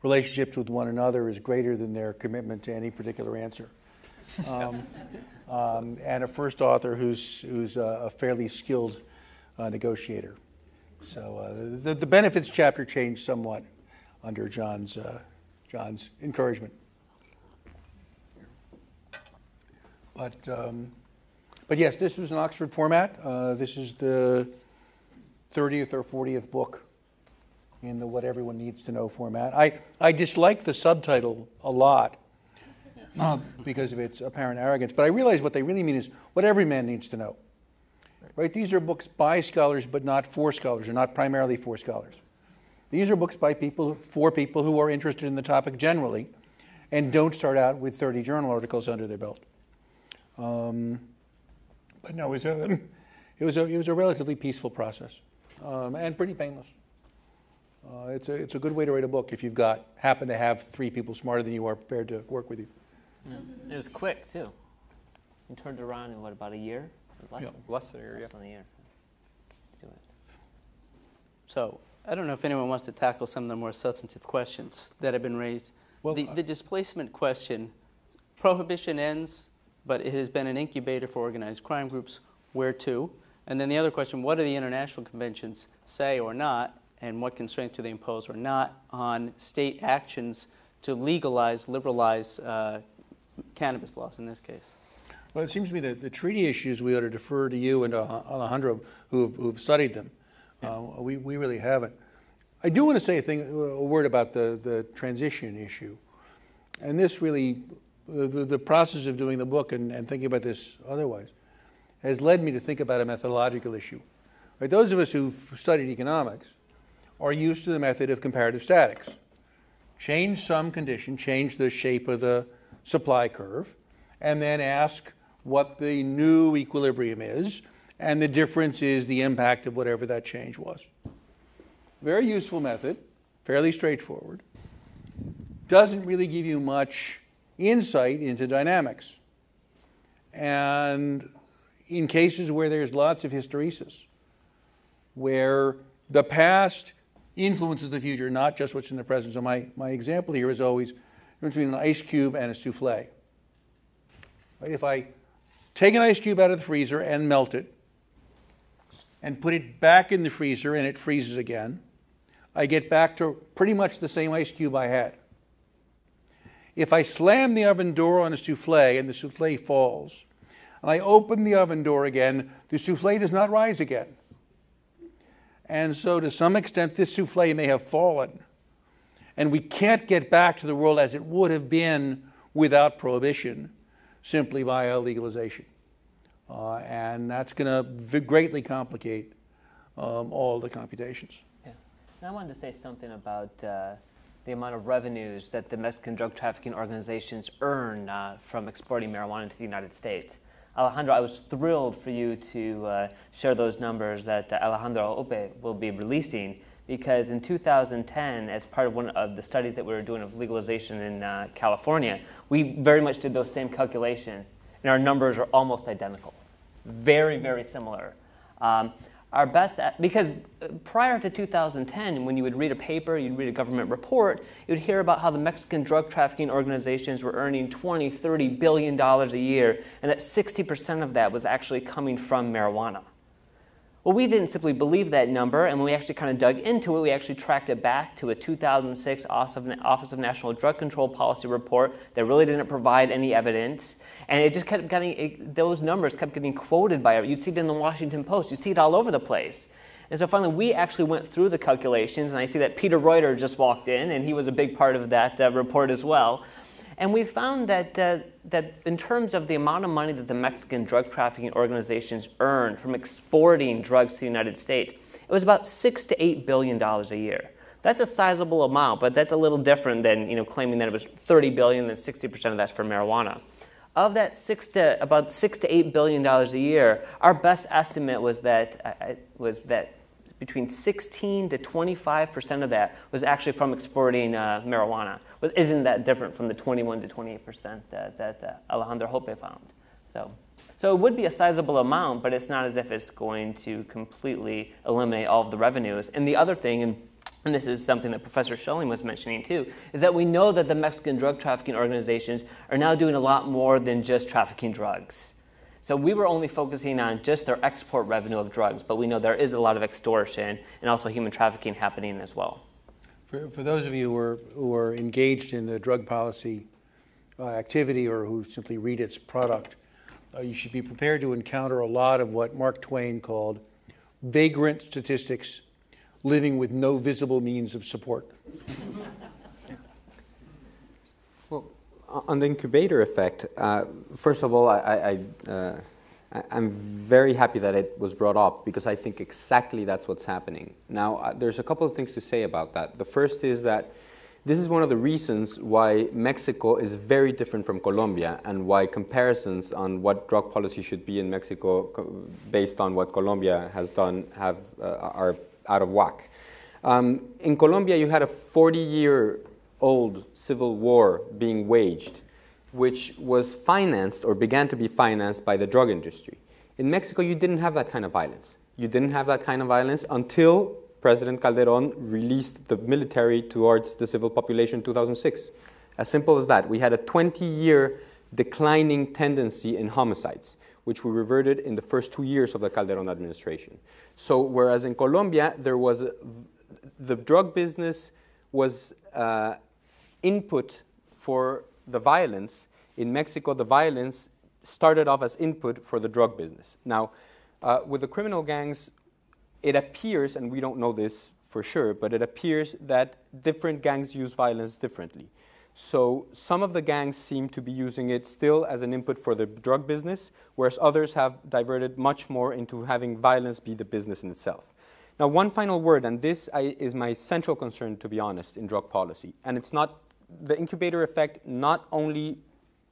relationships with one another is greater than their commitment to any particular answer. And a first author who's a fairly skilled negotiator. So the benefits chapter changed somewhat under John's encouragement. But yes, this was an Oxford format. This is the 30th or 40th book in the what everyone needs to know format. I dislike the subtitle a lot because of its apparent arrogance, but I realize what they really mean is what every man needs to know. Right? These are books by scholars, but not for scholars, or not primarily for scholars. These are books by people, for people who are interested in the topic generally, and don't start out with 30 journal articles under their belt. But no, it was a relatively peaceful process, and pretty painless. It's a good way to write a book if you've happen to have 3 people smarter than you are prepared to work with you.
Yeah. It was quick too. You turned it around in what, about a year?
Less than a year, yeah.
Less than a year. Do it.
So I don't know if anyone wants to tackle some of the more substantive questions that have been raised. Well, the displacement question, prohibition ends, but it has been an incubator for organized crime groups. Where to? And then the other question, what do the international conventions say or not, and what constraints do they impose or not on state actions to legalize, liberalize cannabis laws in this case?
Well, it seems to me that the treaty issues we ought to defer to you and to Alejandro, who've studied them. We really haven't. I do want to say a word about the transition issue. And this really, the process of doing the book and thinking about this otherwise, has led me to think about a methodological issue. Right? Those of us who've studied economics are used to the method of comparative statics. Change some condition, change the shape of the supply curve, and then ask what the new equilibrium is, and the difference is the impact of whatever that change was. Very useful method, fairly straightforward. Doesn't really give you much insight into dynamics. And in cases where there's lots of hysteresis, where the past influences the future, not just what's in the present. So my example here is always between an ice cube and a souffle. Right? If I take an ice cube out of the freezer and melt it, and put it back in the freezer and it freezes again, I get back to pretty much the same ice cube I had. If I slam the oven door on a souffle and the souffle falls, and I open the oven door again, the souffle does not rise again. And so to some extent, this souffle may have fallen. And we can't get back to the world as it would have been without prohibition, simply by legalization. And that's going to greatly complicate all the computations.
Yeah. And I wanted to say something about the amount of revenues that the Mexican drug trafficking organizations earn from exporting marijuana into the United States. Alejandro, I was thrilled for you to share those numbers that Alejandro Ope will be releasing, because in 2010, as part of one of the studies that we were doing of legalization in California, we very much did those same calculations, and our numbers are almost identical. Very, very similar. Our best, because prior to 2010, when you would read a paper, you'd read a government report, you'd hear about how the Mexican drug trafficking organizations were earning $20, $30 billion a year, and that 60% of that was actually coming from marijuana. Well, we didn't simply believe that number, and when we actually kind of dug into it, we actually tracked it back to a 2006 Office of National Drug Control Policy report that really didn't provide any evidence. And it just kept getting, those numbers kept getting quoted by, you'd see it in the Washington Post, you'd see it all over the place. And so finally, we actually went through the calculations, and I see that Peter Reuter just walked in, and he was a big part of that report as well. And we found that, that in terms of the amount of money that the Mexican drug trafficking organizations earn from exporting drugs to the United States, it was about $6 to $8 billion a year. That's a sizable amount, but that's a little different than claiming that it was $30 billion and 60% of that's for marijuana. Of that about $6 to $8 billion a year, our best estimate was that between 16 to 25% of that was actually from exporting marijuana. But isn't that different from the 21 to 28% that Alejandro Hope found? So it would be a sizable amount, but it's not as if it's going to completely eliminate all of the revenues. And the other thing, and this is something that Professor Schelling was mentioning too, is that we know that the Mexican drug trafficking organizations are now doing a lot more than just trafficking drugs. So we were only focusing on just their export revenue of drugs, but we know there is a lot of extortion and also human trafficking happening as well.
For those of you who are engaged in the drug policy activity, or who simply read its product, you should be prepared to encounter a lot of what Mark Twain called vagrant statistics living with no visible means of support.
Well, on the incubator effect, first of all, I'm very happy that it was brought up, because I think exactly that's what's happening. Now, there's a couple of things to say about that. The first is that this is one of the reasons why Mexico is very different from Colombia, and why comparisons on what drug policy should be in Mexico based on what Colombia has done are out of whack. In Colombia, you had a 40-year-old civil war being waged, which was financed, or began to be financed, by the drug industry. In Mexico, you didn't have that kind of violence. You didn't have that kind of violence until President Calderón released the military towards the civil population in 2006. As simple as that. We had a 20-year declining tendency in homicides, which we reverted in the first 2 years of the Calderón administration. So whereas in Colombia, the drug business was input for the violence, in Mexico the violence started off as input for the drug business. Now, with the criminal gangs, it appears, and we don't know this for sure, but it appears that different gangs use violence differently. So some of the gangs seem to be using it still as an input for the drug business, whereas others have diverted much more into having violence be the business in itself. Now, one final word, and this is my central concern, to be honest, in drug policy. And it's not, the incubator effect not only,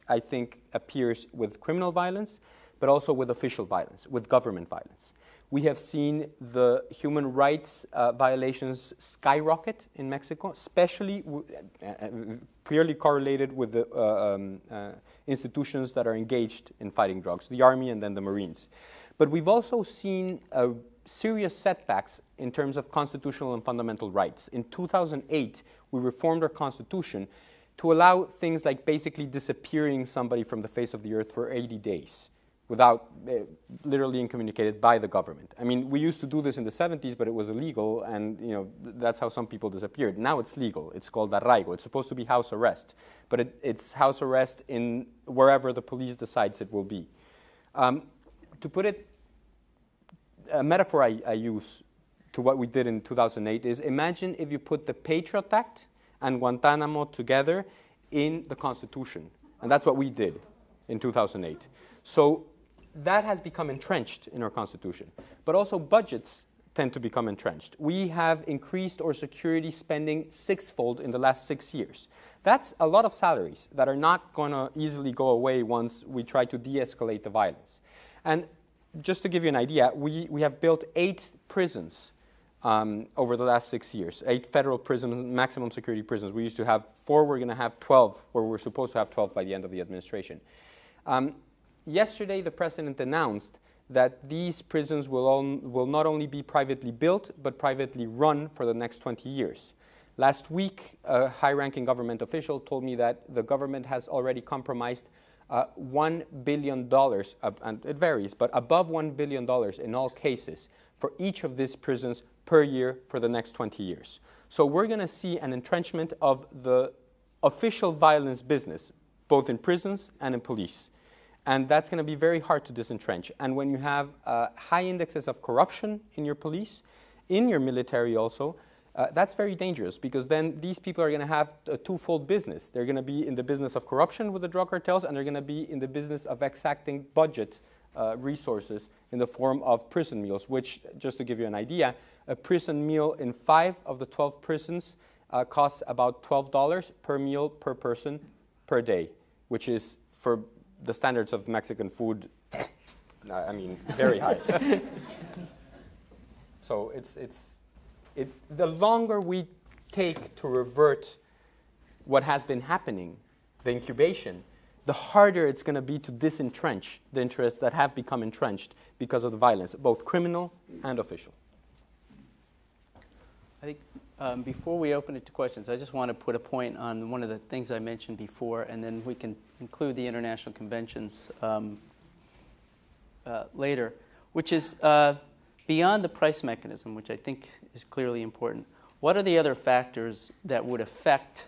I think, appears with criminal violence, but also with official violence, with government violence. We have seen the human rights violations skyrocket in Mexico, especially clearly correlated with the institutions that are engaged in fighting drugs, the army and then the Marines. But we've also seen serious setbacks in terms of constitutional and fundamental rights. In 2008, we reformed our constitution to allow things like basically disappearing somebody from the face of the earth for 80 days. Without literally incommunicated by the government. I mean, we used to do this in the 70s, but it was illegal, and that's how some people disappeared. Now it's legal. It's called arraigo. It's supposed to be house arrest, but it's house arrest in wherever the police decides it will be. To put it, a metaphor I use to what we did in 2008 is imagine if you put the Patriot Act and Guantanamo together in the Constitution, and that's what we did in 2008. So that has become entrenched in our Constitution. But also budgets tend to become entrenched. We have increased our security spending sixfold in the last 6 years. That's a lot of salaries that are not going to easily go away once we try to de-escalate the violence. And just to give you an idea, we have built 8 prisons over the last 6 years, 8 federal prisons, maximum security prisons. We used to have 4, we're going to have 12, or we're supposed to have 12 by the end of the administration. Yesterday, the president announced that these prisons will not only be privately built, but privately run for the next 20 years. Last week, a high-ranking government official told me that the government has already compromised $1 billion, and it varies, but above $1 billion in all cases for each of these prisons per year for the next 20 years. So we're going to see an entrenchment of the official violence business, both in prisons and in police. And that's going to be very hard to disentrench. And when you have high indexes of corruption in your police, in your military also, that's very dangerous, because then these people are going to have a twofold business. They're going to be in the business of corruption with the drug cartels, and they're going to be in the business of exacting budget resources in the form of prison meals, which, just to give you an idea, a prison meal in 5 of the 12 prisons costs about $12 per meal per person per day, which is, for the standards of Mexican food, I mean, very high. So the longer we take to revert what has been happening, the incubation, the harder it's going to be to disentrench the interests that have become entrenched because of the violence, both criminal and official.
I think before we open it to questions, I just want to put a point on one of the things I mentioned before, and then we can include the international conventions later, which is beyond the price mechanism, which I think is clearly important. What are the other factors that would affect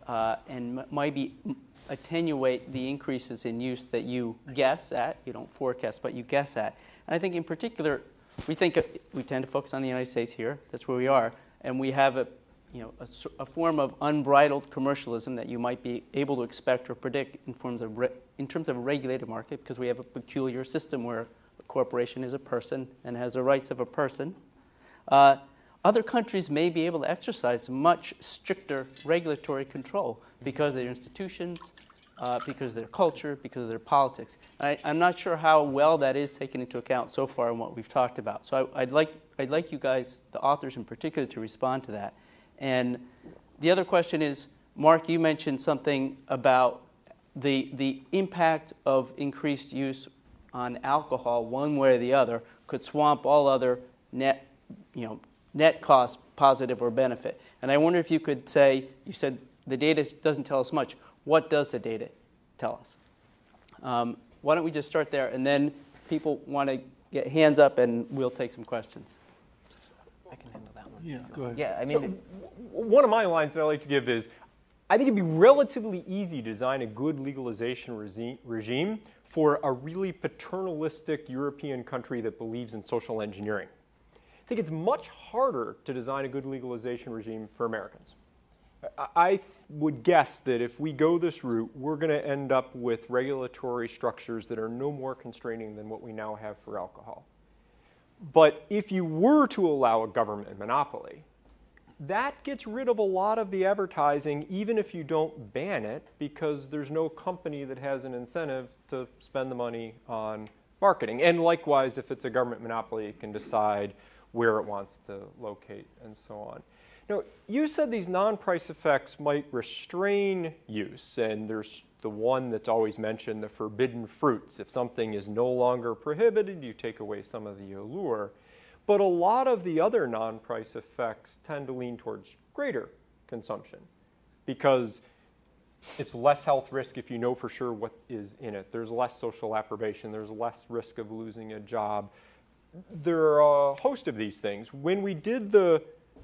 and maybe attenuate the increases in use that you guess at? You don't forecast, but you guess at. And I think in particular, we tend to focus on the United States here. That's where we are. And we have a form of unbridled commercialism that you might be able to expect or predict in terms of a regulated market, because we have a peculiar system where a corporation is a person and has the rights of a person. Other countries may be able to exercise much stricter regulatory control because of their institutions, because of their culture, because of their politics. I'm not sure how well that is taken into account so far in what we've talked about. So I'd like you guys, the authors in particular, to respond to that. And the other question is, Mark, you mentioned something about the impact of increased use on alcohol, one way or the other, could swamp all other net cost, positive or benefit. And I wonder if you could say, you said the data doesn't tell us much. What does the data tell us? Why don't we just start there, and then people want to get hands up, and we'll take some questions.
I can handle that one.
Yeah, go ahead.
Yeah, I mean,
So, one of my lines that I like to give is, I think it'd be relatively easy to design a good legalization regime for a really paternalistic European country that believes in social engineering. I think it's much harder to design a good legalization regime for Americans. I would guess that if we go this route, we're going to end up with regulatory structures that are no more constraining than what we now have for alcohol. But if you were to allow a government monopoly, that gets rid of a lot of the advertising, even if you don't ban it, because there's no company that has an incentive to spend the money on marketing. And likewise, if it's a government monopoly, it can decide where it wants to locate and so on. Now, you said these non-price effects might restrain use, and there's the one that's always mentioned, the forbidden fruits. If something is no longer prohibited, you take away some of the allure. But a lot of the other non-price effects tend to lean towards greater consumption because it's less health risk if you know for sure what is in it. There's less social approbation. There's less risk of losing a job. There are a host of these things. When we did the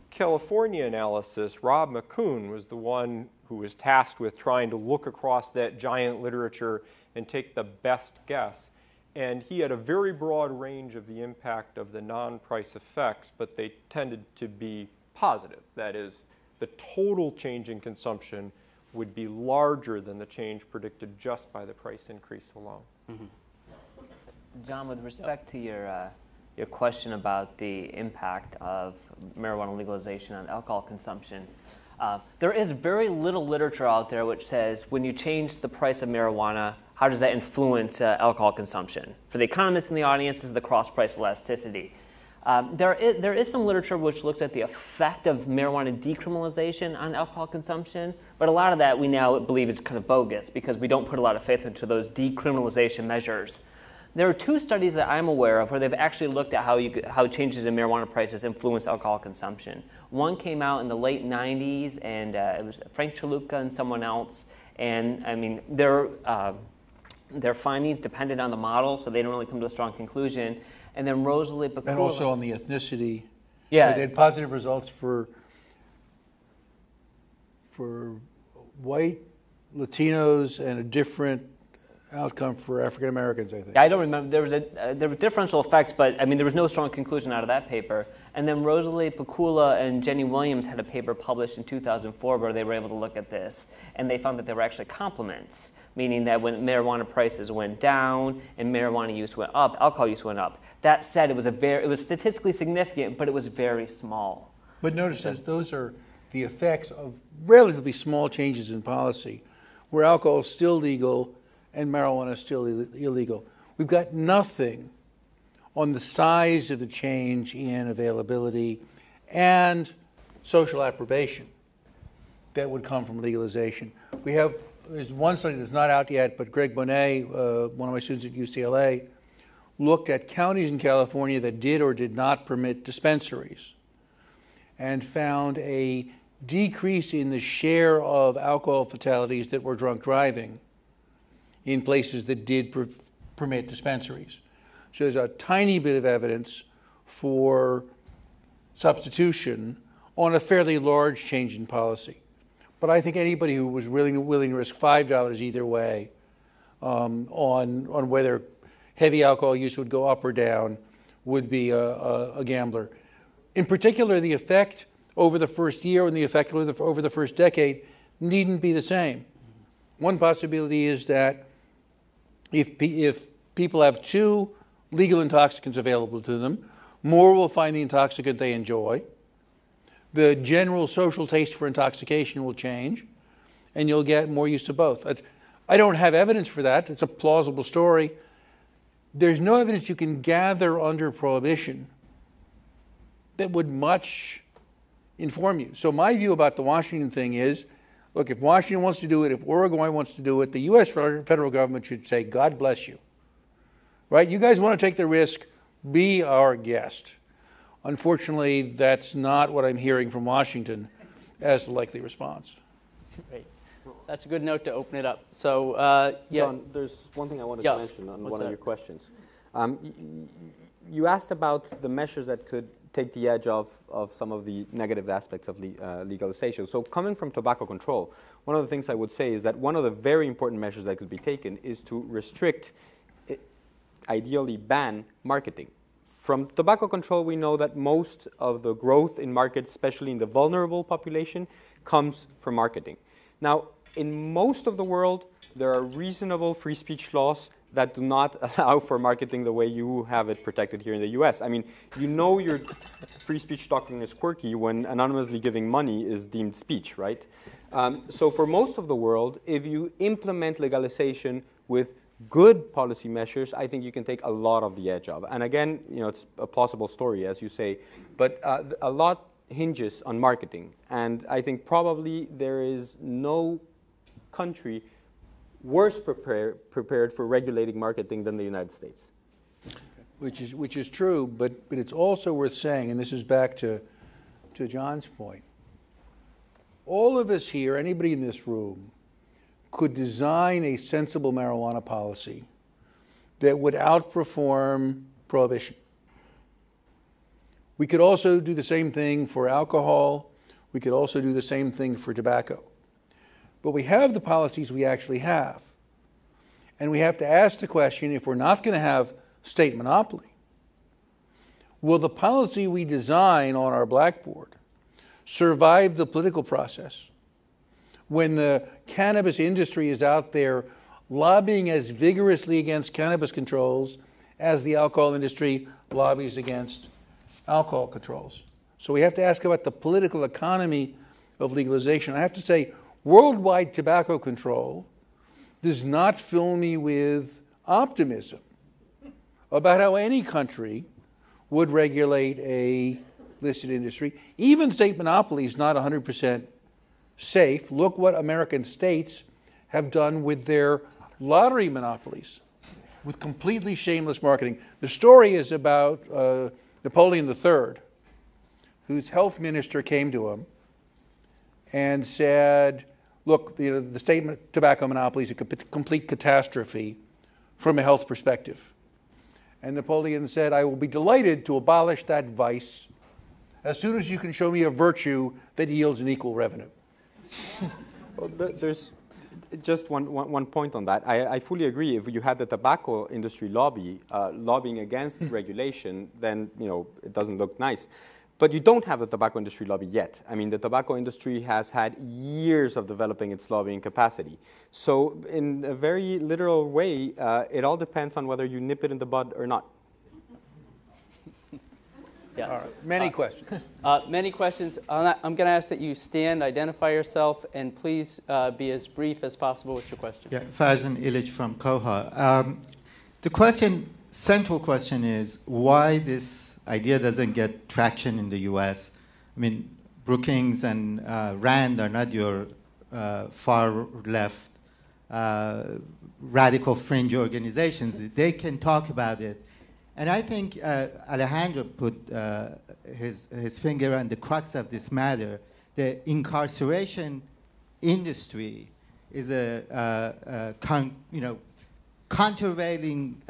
California analysis, Rob McCoon was the one who was tasked with trying to look across that giant literature and take the best guess. And he had a very broad range of the impact of the non-price effects, but they tended to be positive. That is, the total change in consumption would be larger than the change predicted just by the price increase alone.
Mm-hmm. John, with respect to your question about the impact of marijuana legalization on alcohol consumption, there is very little literature out there which says when you change the price of marijuana, how does that influence alcohol consumption? For the economists in the audience, this is the cross-price elasticity. There is some literature which looks at the effect of marijuana decriminalization on alcohol consumption, but a lot of that we now believe is kind of bogus because we don't put a lot of faith into those decriminalization measures. There are two studies that I'm aware of where they've actually looked at how changes in marijuana prices influence alcohol consumption. One came out in the late 90s, and it was Frank Chaluka and someone else. And I mean, their findings depended on the model, so they didn't really come to a strong conclusion. And then Rosalie Bakula.
And also on the ethnicity.
Yeah.
They had positive results for white, Latinos, and a different outcome for African Americans, I think.
I don't remember. There were differential effects, but I mean, there was no strong conclusion out of that paper. And then Rosalie Bakula and Jenny Williams had a paper published in 2004 where they were able to look at this, and they found that there were actually complements, meaning that when marijuana prices went down and marijuana use went up, alcohol use went up. That said, it was statistically significant, but it was very small.
But notice that those are the effects of relatively small changes in policy, where alcohol is still legal and marijuana is still illegal. We've got nothing on the size of the change in availability and social approbation that would come from legalization. There's one study that's not out yet, but Greg Bonet, one of my students at UCLA, looked at counties in California that did or did not permit dispensaries and found a decrease in the share of alcohol fatalities that were drunk driving in places that did permit dispensaries. So there's a tiny bit of evidence for substitution on a fairly large change in policy. But I think anybody who was willing to risk $5 either way on whether heavy alcohol use would go up or down would be a gambler. In particular, the effect over the first year and the effect over the first decade needn't be the same. One possibility is that if people have two legal intoxicants available to them, more will find the intoxicant they enjoy. The general social taste for intoxication will change, and you'll get more use of both. I don't have evidence for that. It's a plausible story. There's no evidence you can gather under prohibition that would much inform you. So my view about the Washington thing is, look, if Washington wants to do it, if Uruguay wants to do it, the U.S. federal government should say, God bless you. Right? You guys want to take the risk, be our guest. Unfortunately, that's not what I'm hearing from Washington as the likely response.
Great. That's a good note to open it up. So,
John, there's one thing I wanted to mention on one of your questions. You asked about the measures that could take the edge of some of the negative aspects of legalization. So coming from tobacco control, one of the things I would say is that one of the very important measures that could be taken is to restrict, ideally ban, marketing From tobacco control, we know that most of the growth in markets, especially in the vulnerable population, comes from marketing. Now, in most of the world, there are reasonable free speech laws that do not allow for marketing the way you have it protected here in the US. I mean, you know your free speech doctrine is quirky when anonymously giving money is deemed speech, right? So for most of the world, if you implement legalization with good policy measures, I think you can take a lot of the edge off. And again, you know, it's a plausible story, as you say, but a lot hinges on marketing. And I think probably there is no country worse prepared for regulating marketing than the United States.
Which is true, but it's also worth saying, and this is back to John's point, all of us here, anybody in this room, could design a sensible marijuana policy that would outperform prohibition. We could also do the same thing for alcohol. We could also do the same thing for tobacco. But we have the policies we actually have. And we have to ask the question, if we're not going to have state monopoly, will the policy we design on our blackboard survive the political process when the cannabis industry is out there lobbying as vigorously against cannabis controls as the alcohol industry lobbies against alcohol controls? So we have to ask about the political economy of legalization. I have to say, worldwide tobacco control does not fill me with optimism about how any country would regulate a listed industry. Even state monopoly is not 100% safe. Look what American states have done with their lottery monopolies, with completely shameless marketing. The story is about Napoleon III, whose health minister came to him and said, look, you know, the state tobacco monopoly is a complete catastrophe from a health perspective. And Napoleon said, I will be delighted to abolish that vice as soon as you can show me a virtue that yields an equal revenue.
Well, there's just one point on that. I fully agree. If you had the tobacco industry lobbying against regulation, then, you know, it doesn't look nice. But you don't have the tobacco industry lobby yet. I mean, the tobacco industry has had years of developing its lobbying capacity. So in a very literal way, it all depends on whether you nip it in the bud or not.
Yeah.
All right. Many questions.
Many questions. I'm going to ask that you stand, identify yourself, and please be as brief as possible with your question.
Yeah, Farzan Illich from Koha. The central question is why this idea doesn't get traction in the U.S. I mean, Brookings and Rand are not your far left radical fringe organizations. They can talk about it. And I think Alejandro put his finger on the crux of this matter. The incarceration industry is a countervailing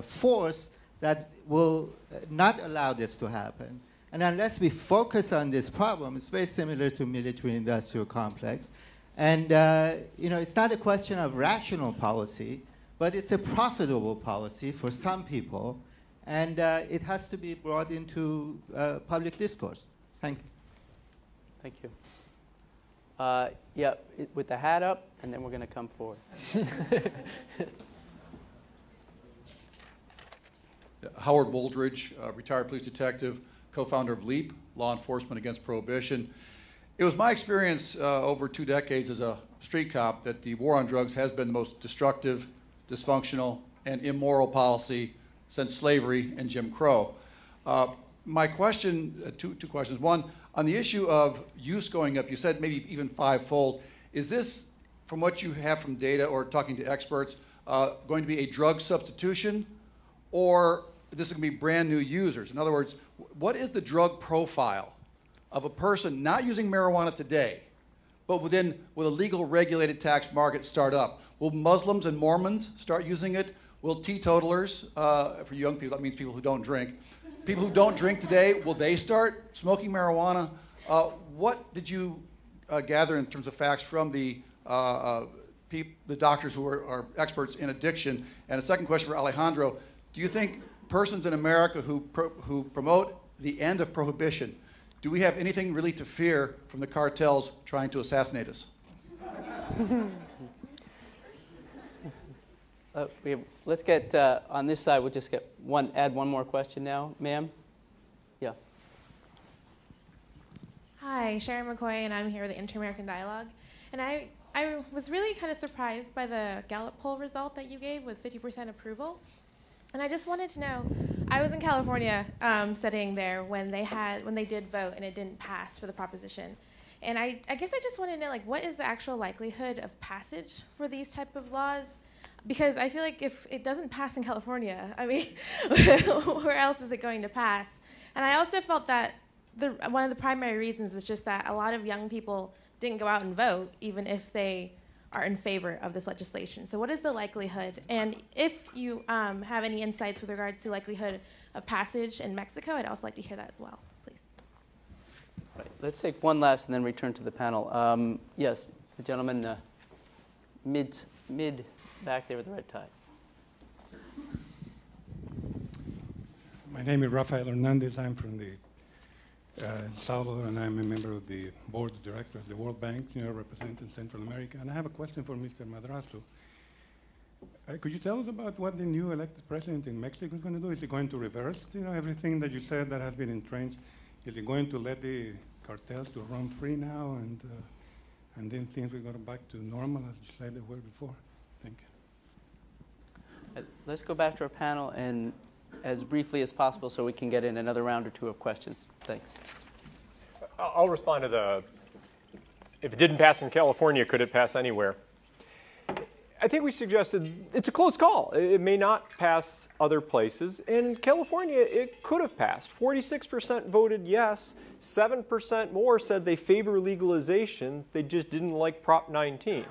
force that will not allow this to happen. And unless we focus on this problem, it's very similar to military-industrial complex. And it's not a question of rational policy, but it's a profitable policy for some people. And it has to be brought into public discourse. Thank you.
Thank you. With the hat up, and then we're going to come forward.
Howard Wooldridge, retired police detective, co-founder of LEAP, Law Enforcement Against Prohibition. It was my experience over 2 decades as a street cop that the war on drugs has been the most destructive, dysfunctional, and immoral policy since slavery and Jim Crow. My question, two questions. One, on the issue of use going up, you said maybe even 5-fold. Is this, from what you have from data or talking to experts, going to be a drug substitution, or this is going to be brand new users? In other words, what is the drug profile of a person not using marijuana today, but with a legal regulated tax market start up? Will Muslims and Mormons start using it? Will teetotalers, for young people, that means people who don't drink, people who don't drink today, will they start smoking marijuana? What did you gather in terms of facts from the doctors who are experts in addiction? And a second question for Alejandro, do you think persons in America who promote the end of prohibition, do we have anything really to fear from the cartels trying to assassinate us?
Let's get on this side. We'll just add one more question now, ma'am. Yeah.
Hi, Sharon McCoy, and I'm here with the Inter-American Dialogue. And I was really kind of surprised by the Gallup poll result that you gave with 50% approval. And I just wanted to know, I was in California studying there when they did vote and it didn't pass for the proposition. And I guess I just want to know, like, what is the actual likelihood of passage for these type of laws? Because I feel like if it doesn't pass in California, I mean, where else is it going to pass? And I also felt that one of the primary reasons was just that a lot of young people didn't go out and vote, even if they are in favor of this legislation. So what is the likelihood? And if you have any insights with regards to likelihood of passage in Mexico, I'd also like to hear that as well, please.
Right. Let's take one last and then return to the panel. Yes, the gentleman mid back there with the red tie.
My name is Rafael Hernandez. I'm from the El Salvador, and I'm a member of the board of directors of the World Bank, representing Central America. And I have a question for Mr. Madrazo. Could you tell us about what the new elected president in Mexico is going to do? Is he going to reverse, everything that you said that has been entrenched? Is he going to let the cartels to run free now, and then things will go back to normal, as you said they were before? Thank you.
Let's go back to our panel and as briefly as possible so we can get in another round or two of questions. Thanks.
I'll respond to if it didn't pass in California, could it pass anywhere? I think we suggested it's a close call. It may not pass other places. In California, it could have passed. 46% voted yes. 7% more said they favor legalization. They just didn't like Prop 19.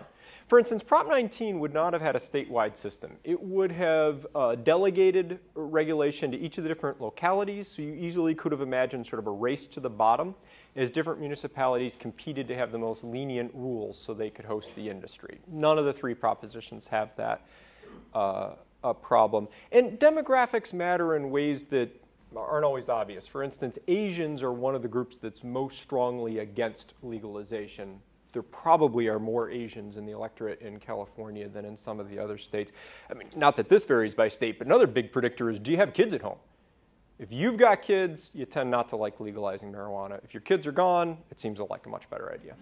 For instance, Prop 19 would not have had a statewide system. It would have delegated regulation to each of the different localities, so you easily could have imagined sort of a race to the bottom as different municipalities competed to have the most lenient rules so they could host the industry. None of the three propositions have that problem. And demographics matter in ways that aren't always obvious. For instance, Asians are one of the groups that's most strongly against legalization. There probably are more Asians in the electorate in California than in some of the other states. I mean, not that this varies by state, but another big predictor is, do you have kids at home? If you've got kids, you tend not to like legalizing marijuana. If your kids are gone, it seems like a much better idea.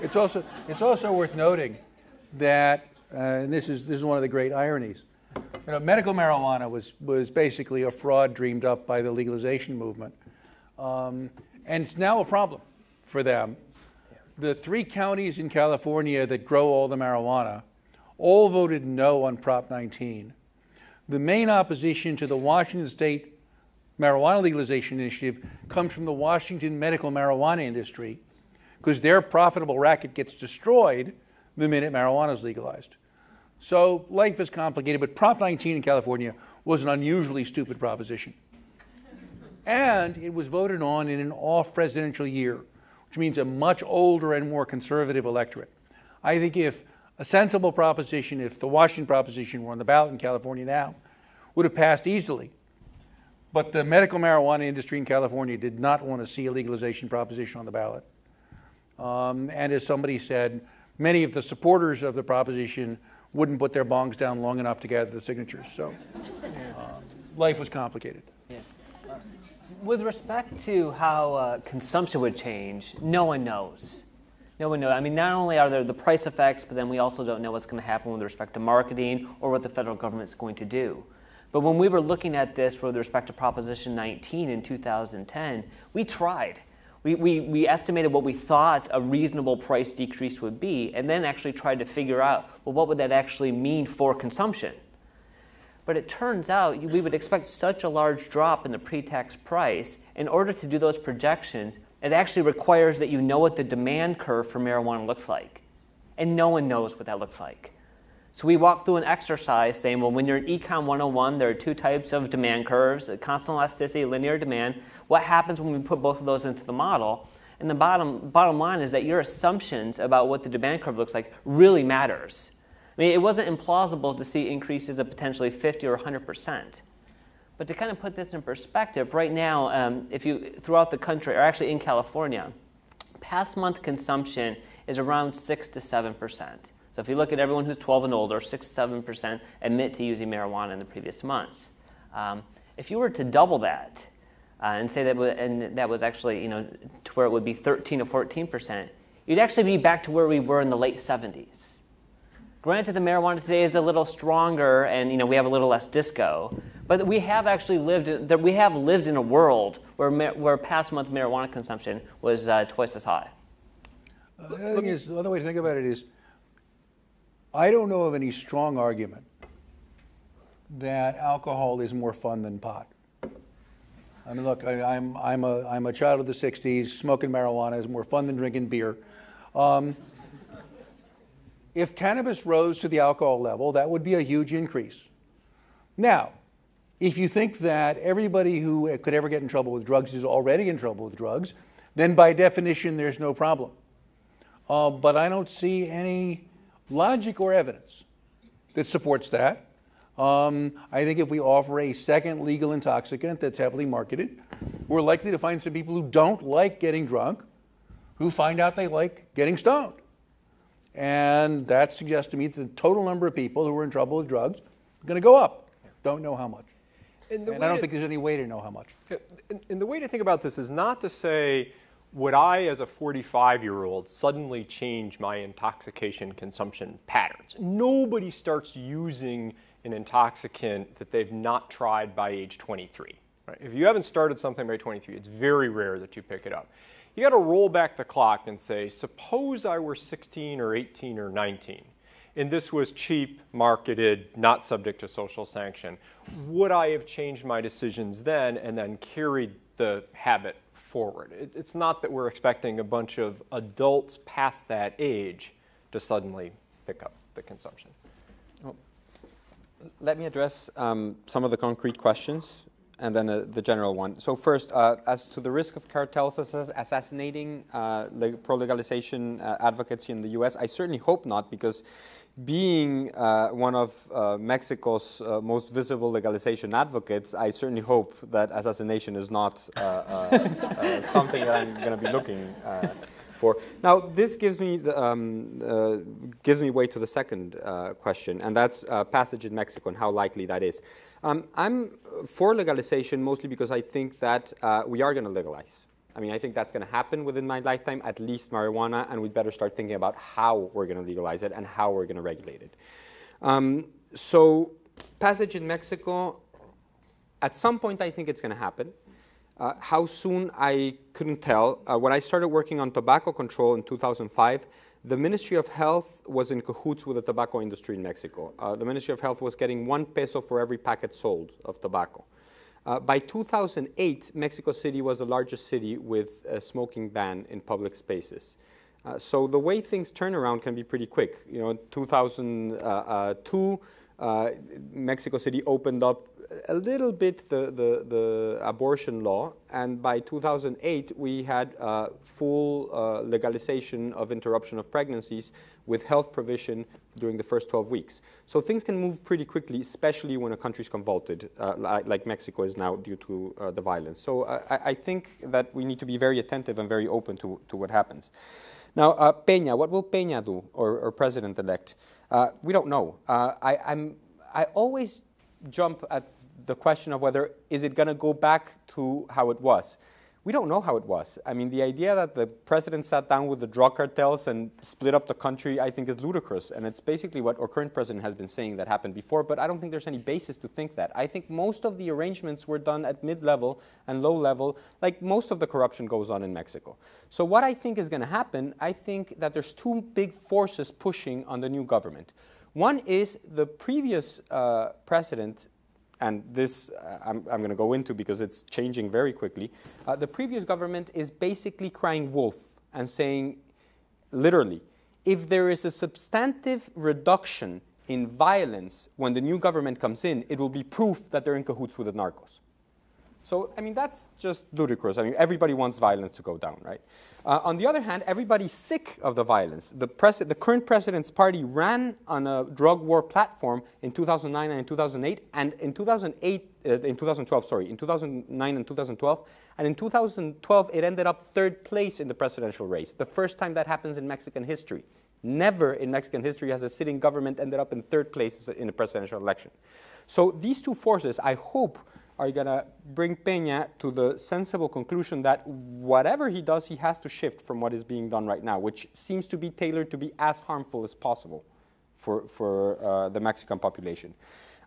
It's also worth noting that, and this is one of the great ironies, medical marijuana was basically a fraud dreamed up by the legalization movement. And it's now a problem for them. The 3 counties in California that grow all the marijuana all voted no on Prop 19. The main opposition to the Washington State marijuana legalization initiative comes from the Washington medical marijuana industry, because their profitable racket gets destroyed the minute marijuana is legalized. So life is complicated, but Prop 19 in California was an unusually stupid proposition. And it was voted on in an off-presidential year, which means a much older and more conservative electorate. I think if a sensible proposition, if the Washington proposition were on the ballot in California now, would have passed easily. But the medical marijuana industry in California did not want to see a legalization proposition on the ballot. And as somebody said, many of the supporters of the proposition wouldn't put their bongs down long enough to gather the signatures. So life was complicated.
With respect to how consumption would change, no one knows. No one knows. I mean, not only are there the price effects, but then we also don't know what's going to happen with respect to marketing or what the federal government's going to do. But when we were looking at this with respect to Proposition 19 in 2010, we tried. We estimated what we thought a reasonable price decrease would be, and then actually tried to figure out, well, what would that actually mean for consumption? But it turns out we would expect such a large drop in the pre-tax price. In order to do those projections, it actually requires that you know what the demand curve for marijuana looks like. And no one knows what that looks like. So we walked through an exercise saying, well, when you're in Econ 101, there are 2 types of demand curves, constant elasticity, linear demand. What happens when we put both of those into the model? And the bottom line is that your assumptions about what the demand curve looks like really matters. I mean, it wasn't implausible to see increases of potentially 50 or 100%. But to kind of put this in perspective, right now, if you throughout the country, or actually in California, past month consumption is around 6 to 7%. So if you look at everyone who's 12 and older, 6 to 7% admit to using marijuana in the previous month. If you were to double that and say that was actually, to where it would be 13 to 14%, you'd actually be back to where we were in the late 70s. Granted, the marijuana today is a little stronger, and we have a little less disco, but we have actually lived in a world where past month marijuana consumption was twice as high.
The other way to think about it is, I don't know of any strong argument that alcohol is more fun than pot. I mean, look, I'm a child of the '60s. Smoking marijuana is more fun than drinking beer. If cannabis rose to the alcohol level, that would be a huge increase. Now, if you think that everybody who could ever get in trouble with drugs is already in trouble with drugs, then by definition there's no problem. But I don't see any logic or evidence that supports that. I think if we offer a second legal intoxicant that's heavily marketed, we're likely to find some people who don't like getting drunk, who find out they like getting stoned. And that suggests to me that the total number of people who are in trouble with drugs is going to go up. Don't know how much. And I don't think there's any way to know how much.
And the way to think about this is not to say, would I, as a 45-year-old, suddenly change my intoxication consumption patterns? Nobody starts using an intoxicant that they've not tried by age 23. Right? If you haven't started something by 23, it's very rare that you pick it up. You got to roll back the clock and say, suppose I were 16 or 18 or 19, and this was cheap, marketed, not subject to social sanction. Would I have changed my decisions then and then carried the habit forward? It's not that we're expecting a bunch of adults past that age to suddenly pick up the consumption.
Well, let me address some of the concrete questions and then the general one. So first, as to the risk of cartels assassinating pro-legalization advocacy in the US, I certainly hope not, because being one of Mexico's most visible legalization advocates, I certainly hope that assassination is not something that I'm going to be looking for. Now, this gives me way to the second question, and that's passage in Mexico and how likely that is. I'm for legalization mostly because I think that we are going to legalize. I mean, I think that's going to happen within my lifetime, at least marijuana, and we'd better start thinking about how we're going to legalize it and how we're going to regulate it. So passage in Mexico, at some point I think it's going to happen. How soon, I couldn't tell. When I started working on tobacco control in 2005, the Ministry of Health was in cahoots with the tobacco industry in Mexico. The Ministry of Health was getting 1 peso for every packet sold of tobacco. By 2008, Mexico City was the largest city with a smoking ban in public spaces. So the way things turn around can be pretty quick. In 2002, Mexico City opened up a little bit the abortion law, and by 2008 we had full legalization of interruption of pregnancies with health provision during the first 12 weeks. So things can move pretty quickly, especially when a country is convulsed, like Mexico is now due to the violence. So I think that we need to be very attentive and very open to what happens. Now, Peña, what will Peña do, or President-elect? We don't know. I always jump at the question of whether is it going to go back to how it was. We don't know how it was. I mean, the idea that the president sat down with the drug cartels and split up the country, I think, is ludicrous. And it's basically what our current president has been saying that happened before, but I don't think there's any basis to think that. I think most of the arrangements were done at mid-level and low-level, like most of the corruption goes on in Mexico. So what I think is going to happen, I think that there's two big forces pushing on the new government. One is the previous president, and this I'm going to go into because it's changing very quickly. The previous government is basically crying wolf and saying, literally, if there is a substantive reduction in violence when the new government comes in, it will be proof that they're in cahoots with the narcos. So, I mean, that's just ludicrous. I mean, everybody wants violence to go down, right? On the other hand, everybody's sick of the violence. The current president's party ran on a drug war platform in 2009 and in 2008, and in 2009 and 2012, and in 2012 it ended up third place in the presidential race. The first time that happens in Mexican history. Never in Mexican history has a sitting government ended up in third place in a presidential election. So these two forces, I hope, are going to bring Peña to the sensible conclusion that whatever he does, he has to shift from what is being done right now, which seems to be tailored to be as harmful as possible for the Mexican population.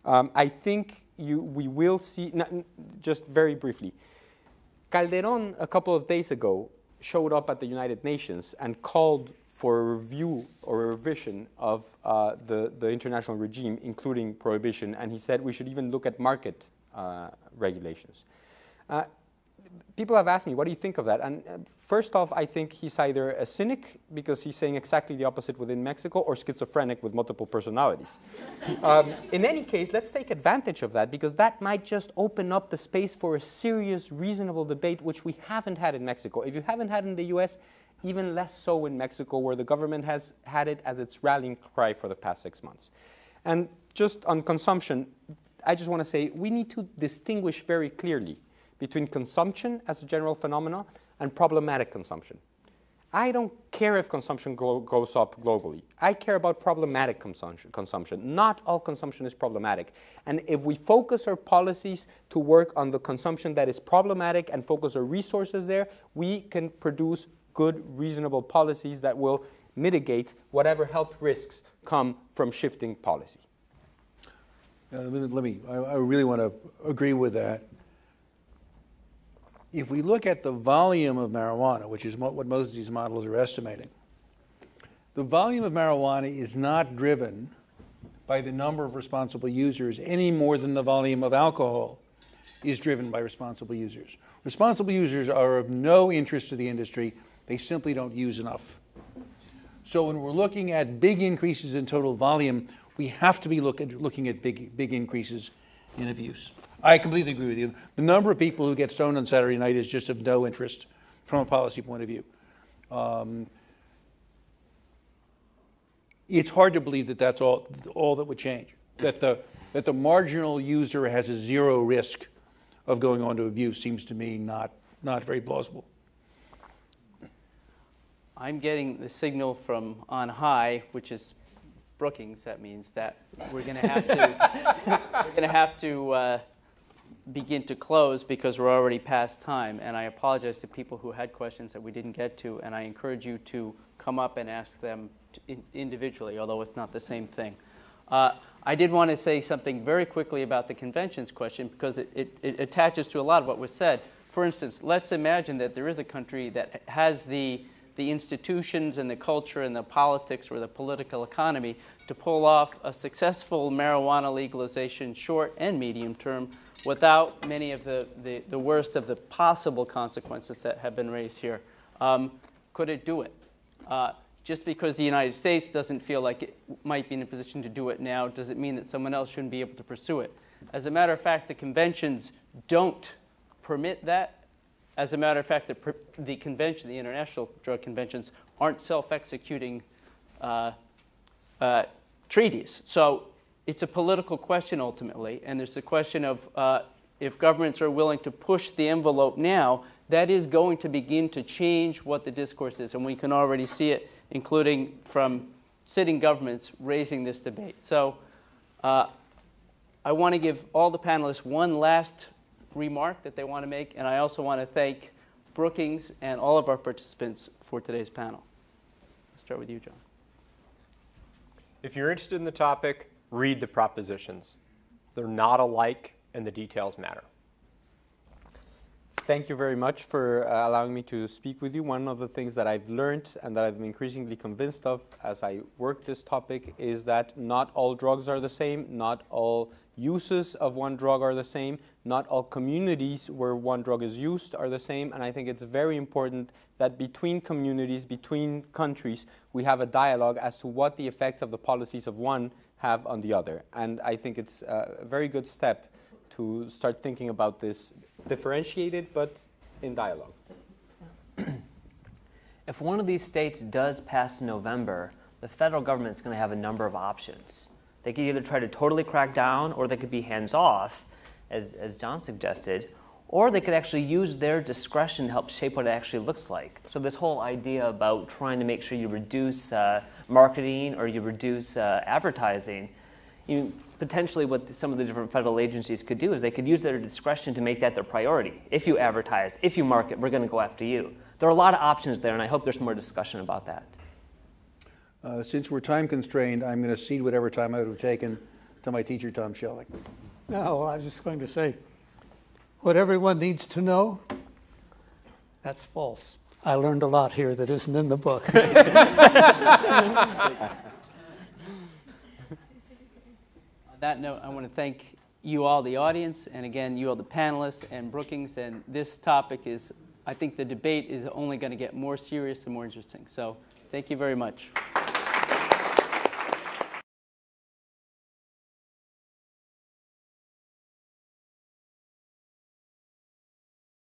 I think we will see, just very briefly, Calderón a couple of days ago showed up at the United Nations and called for a review or a revision of the international regime, including prohibition, and he said we should even look at market regulations. People have asked me, what do you think of that? And first off, I think he's either a cynic, because he's saying exactly the opposite within Mexico, or schizophrenic with multiple personalities. In any case, let's take advantage of that, because that might just open up the space for a serious, reasonable debate, which we haven't had in Mexico. If you haven't had in the US, even less so in Mexico, where the government has had it as its rallying cry for the past 6 months. And just on consumption, I just want to say we need to distinguish very clearly between consumption as a general phenomenon and problematic consumption. I don't care if consumption goes up globally. I care about problematic consumption. Not all consumption is problematic. And if we focus our policies to work on the consumption that is problematic and focus our resources there, we can produce good, reasonable policies that will mitigate whatever health risks come from shifting policy.
I really want to agree with that. If we look at the volume of marijuana, which is what most of these models are estimating, the volume of marijuana is not driven by the number of responsible users any more than the volume of alcohol is driven by responsible users. Responsible users are of no interest to the industry. They simply don't use enough. So when we're looking at big increases in total volume, we have to be looking at big increases in abuse. I completely agree with you. The number of people who get stoned on Saturday night is just of no interest from a policy point of view. It's hard to believe that that's all that would change, that the marginal user has a zero risk of going on to abuse seems to me not very plausible.
I'm getting the signal from on high, which is Brookings. That means that we're going to have to begin to close because we're already past time. And I apologize to people who had questions that we didn't get to, and I encourage you to come up and ask them individually, although it's not the same thing. I did want to say something very quickly about the conventions question because it attaches to a lot of what was said. For instance, let's imagine that there is a country that has the institutions and the culture and the politics or the political economy to pull off a successful marijuana legalization short and medium term without many of the worst of the possible consequences that have been raised here. Could it do it? Just because the United States doesn't feel like it might be in a position to do it now, does it mean that someone else shouldn't be able to pursue it? As a matter of fact, the conventions don't permit that. As a matter of fact, the convention, the international drug conventions, aren't self-executing treaties. So it's a political question ultimately, and there's the question of if governments are willing to push the envelope now, that is going to begin to change what the discourse is, and we can already see it, including from sitting governments raising this debate. So I want to give all the panelists one last remark that they want to make, and I also want to thank Brookings and all of our participants for today's panel. I'll start with you, John.
If you're interested in the topic, read the propositions. They're not alike, and the details matter.
Thank you very much for allowing me to speak with you. One of the things that I've learned and that I'm increasingly convinced of as I work this topic is that not all drugs are the same, not all uses of one drug are the same, not all communities where one drug is used are the same, and I think it's very important that between communities, between countries, we have a dialogue as to what the effects of the policies of one have on the other. And I think it's a very good step to start thinking about this differentiated but in dialogue.
If one of these states does pass in November, the federal government is going to have a number of options. They could either try to totally crack down, or they could be hands-off, as John suggested, or they could actually use their discretion to help shape what it actually looks like. So this whole idea about trying to make sure you reduce marketing or you reduce advertising, potentially what some of the different federal agencies could do is they could use their discretion to make that their priority. If you advertise, if you market, we're going to go after you. There are a lot of options there, and I hope there's more discussion about that.
Since we're time constrained, I'm going to cede whatever time I would have taken to my teacher, Tom Schelling.
No, I was just going to say, what everyone needs to know, that's false. I learned a lot here that isn't in the book.
On that note, I want to thank you all, the audience, and again, you all, the panelists, and Brookings. And this topic is, I think the debate is only going to get more serious and more interesting. So thank you very much.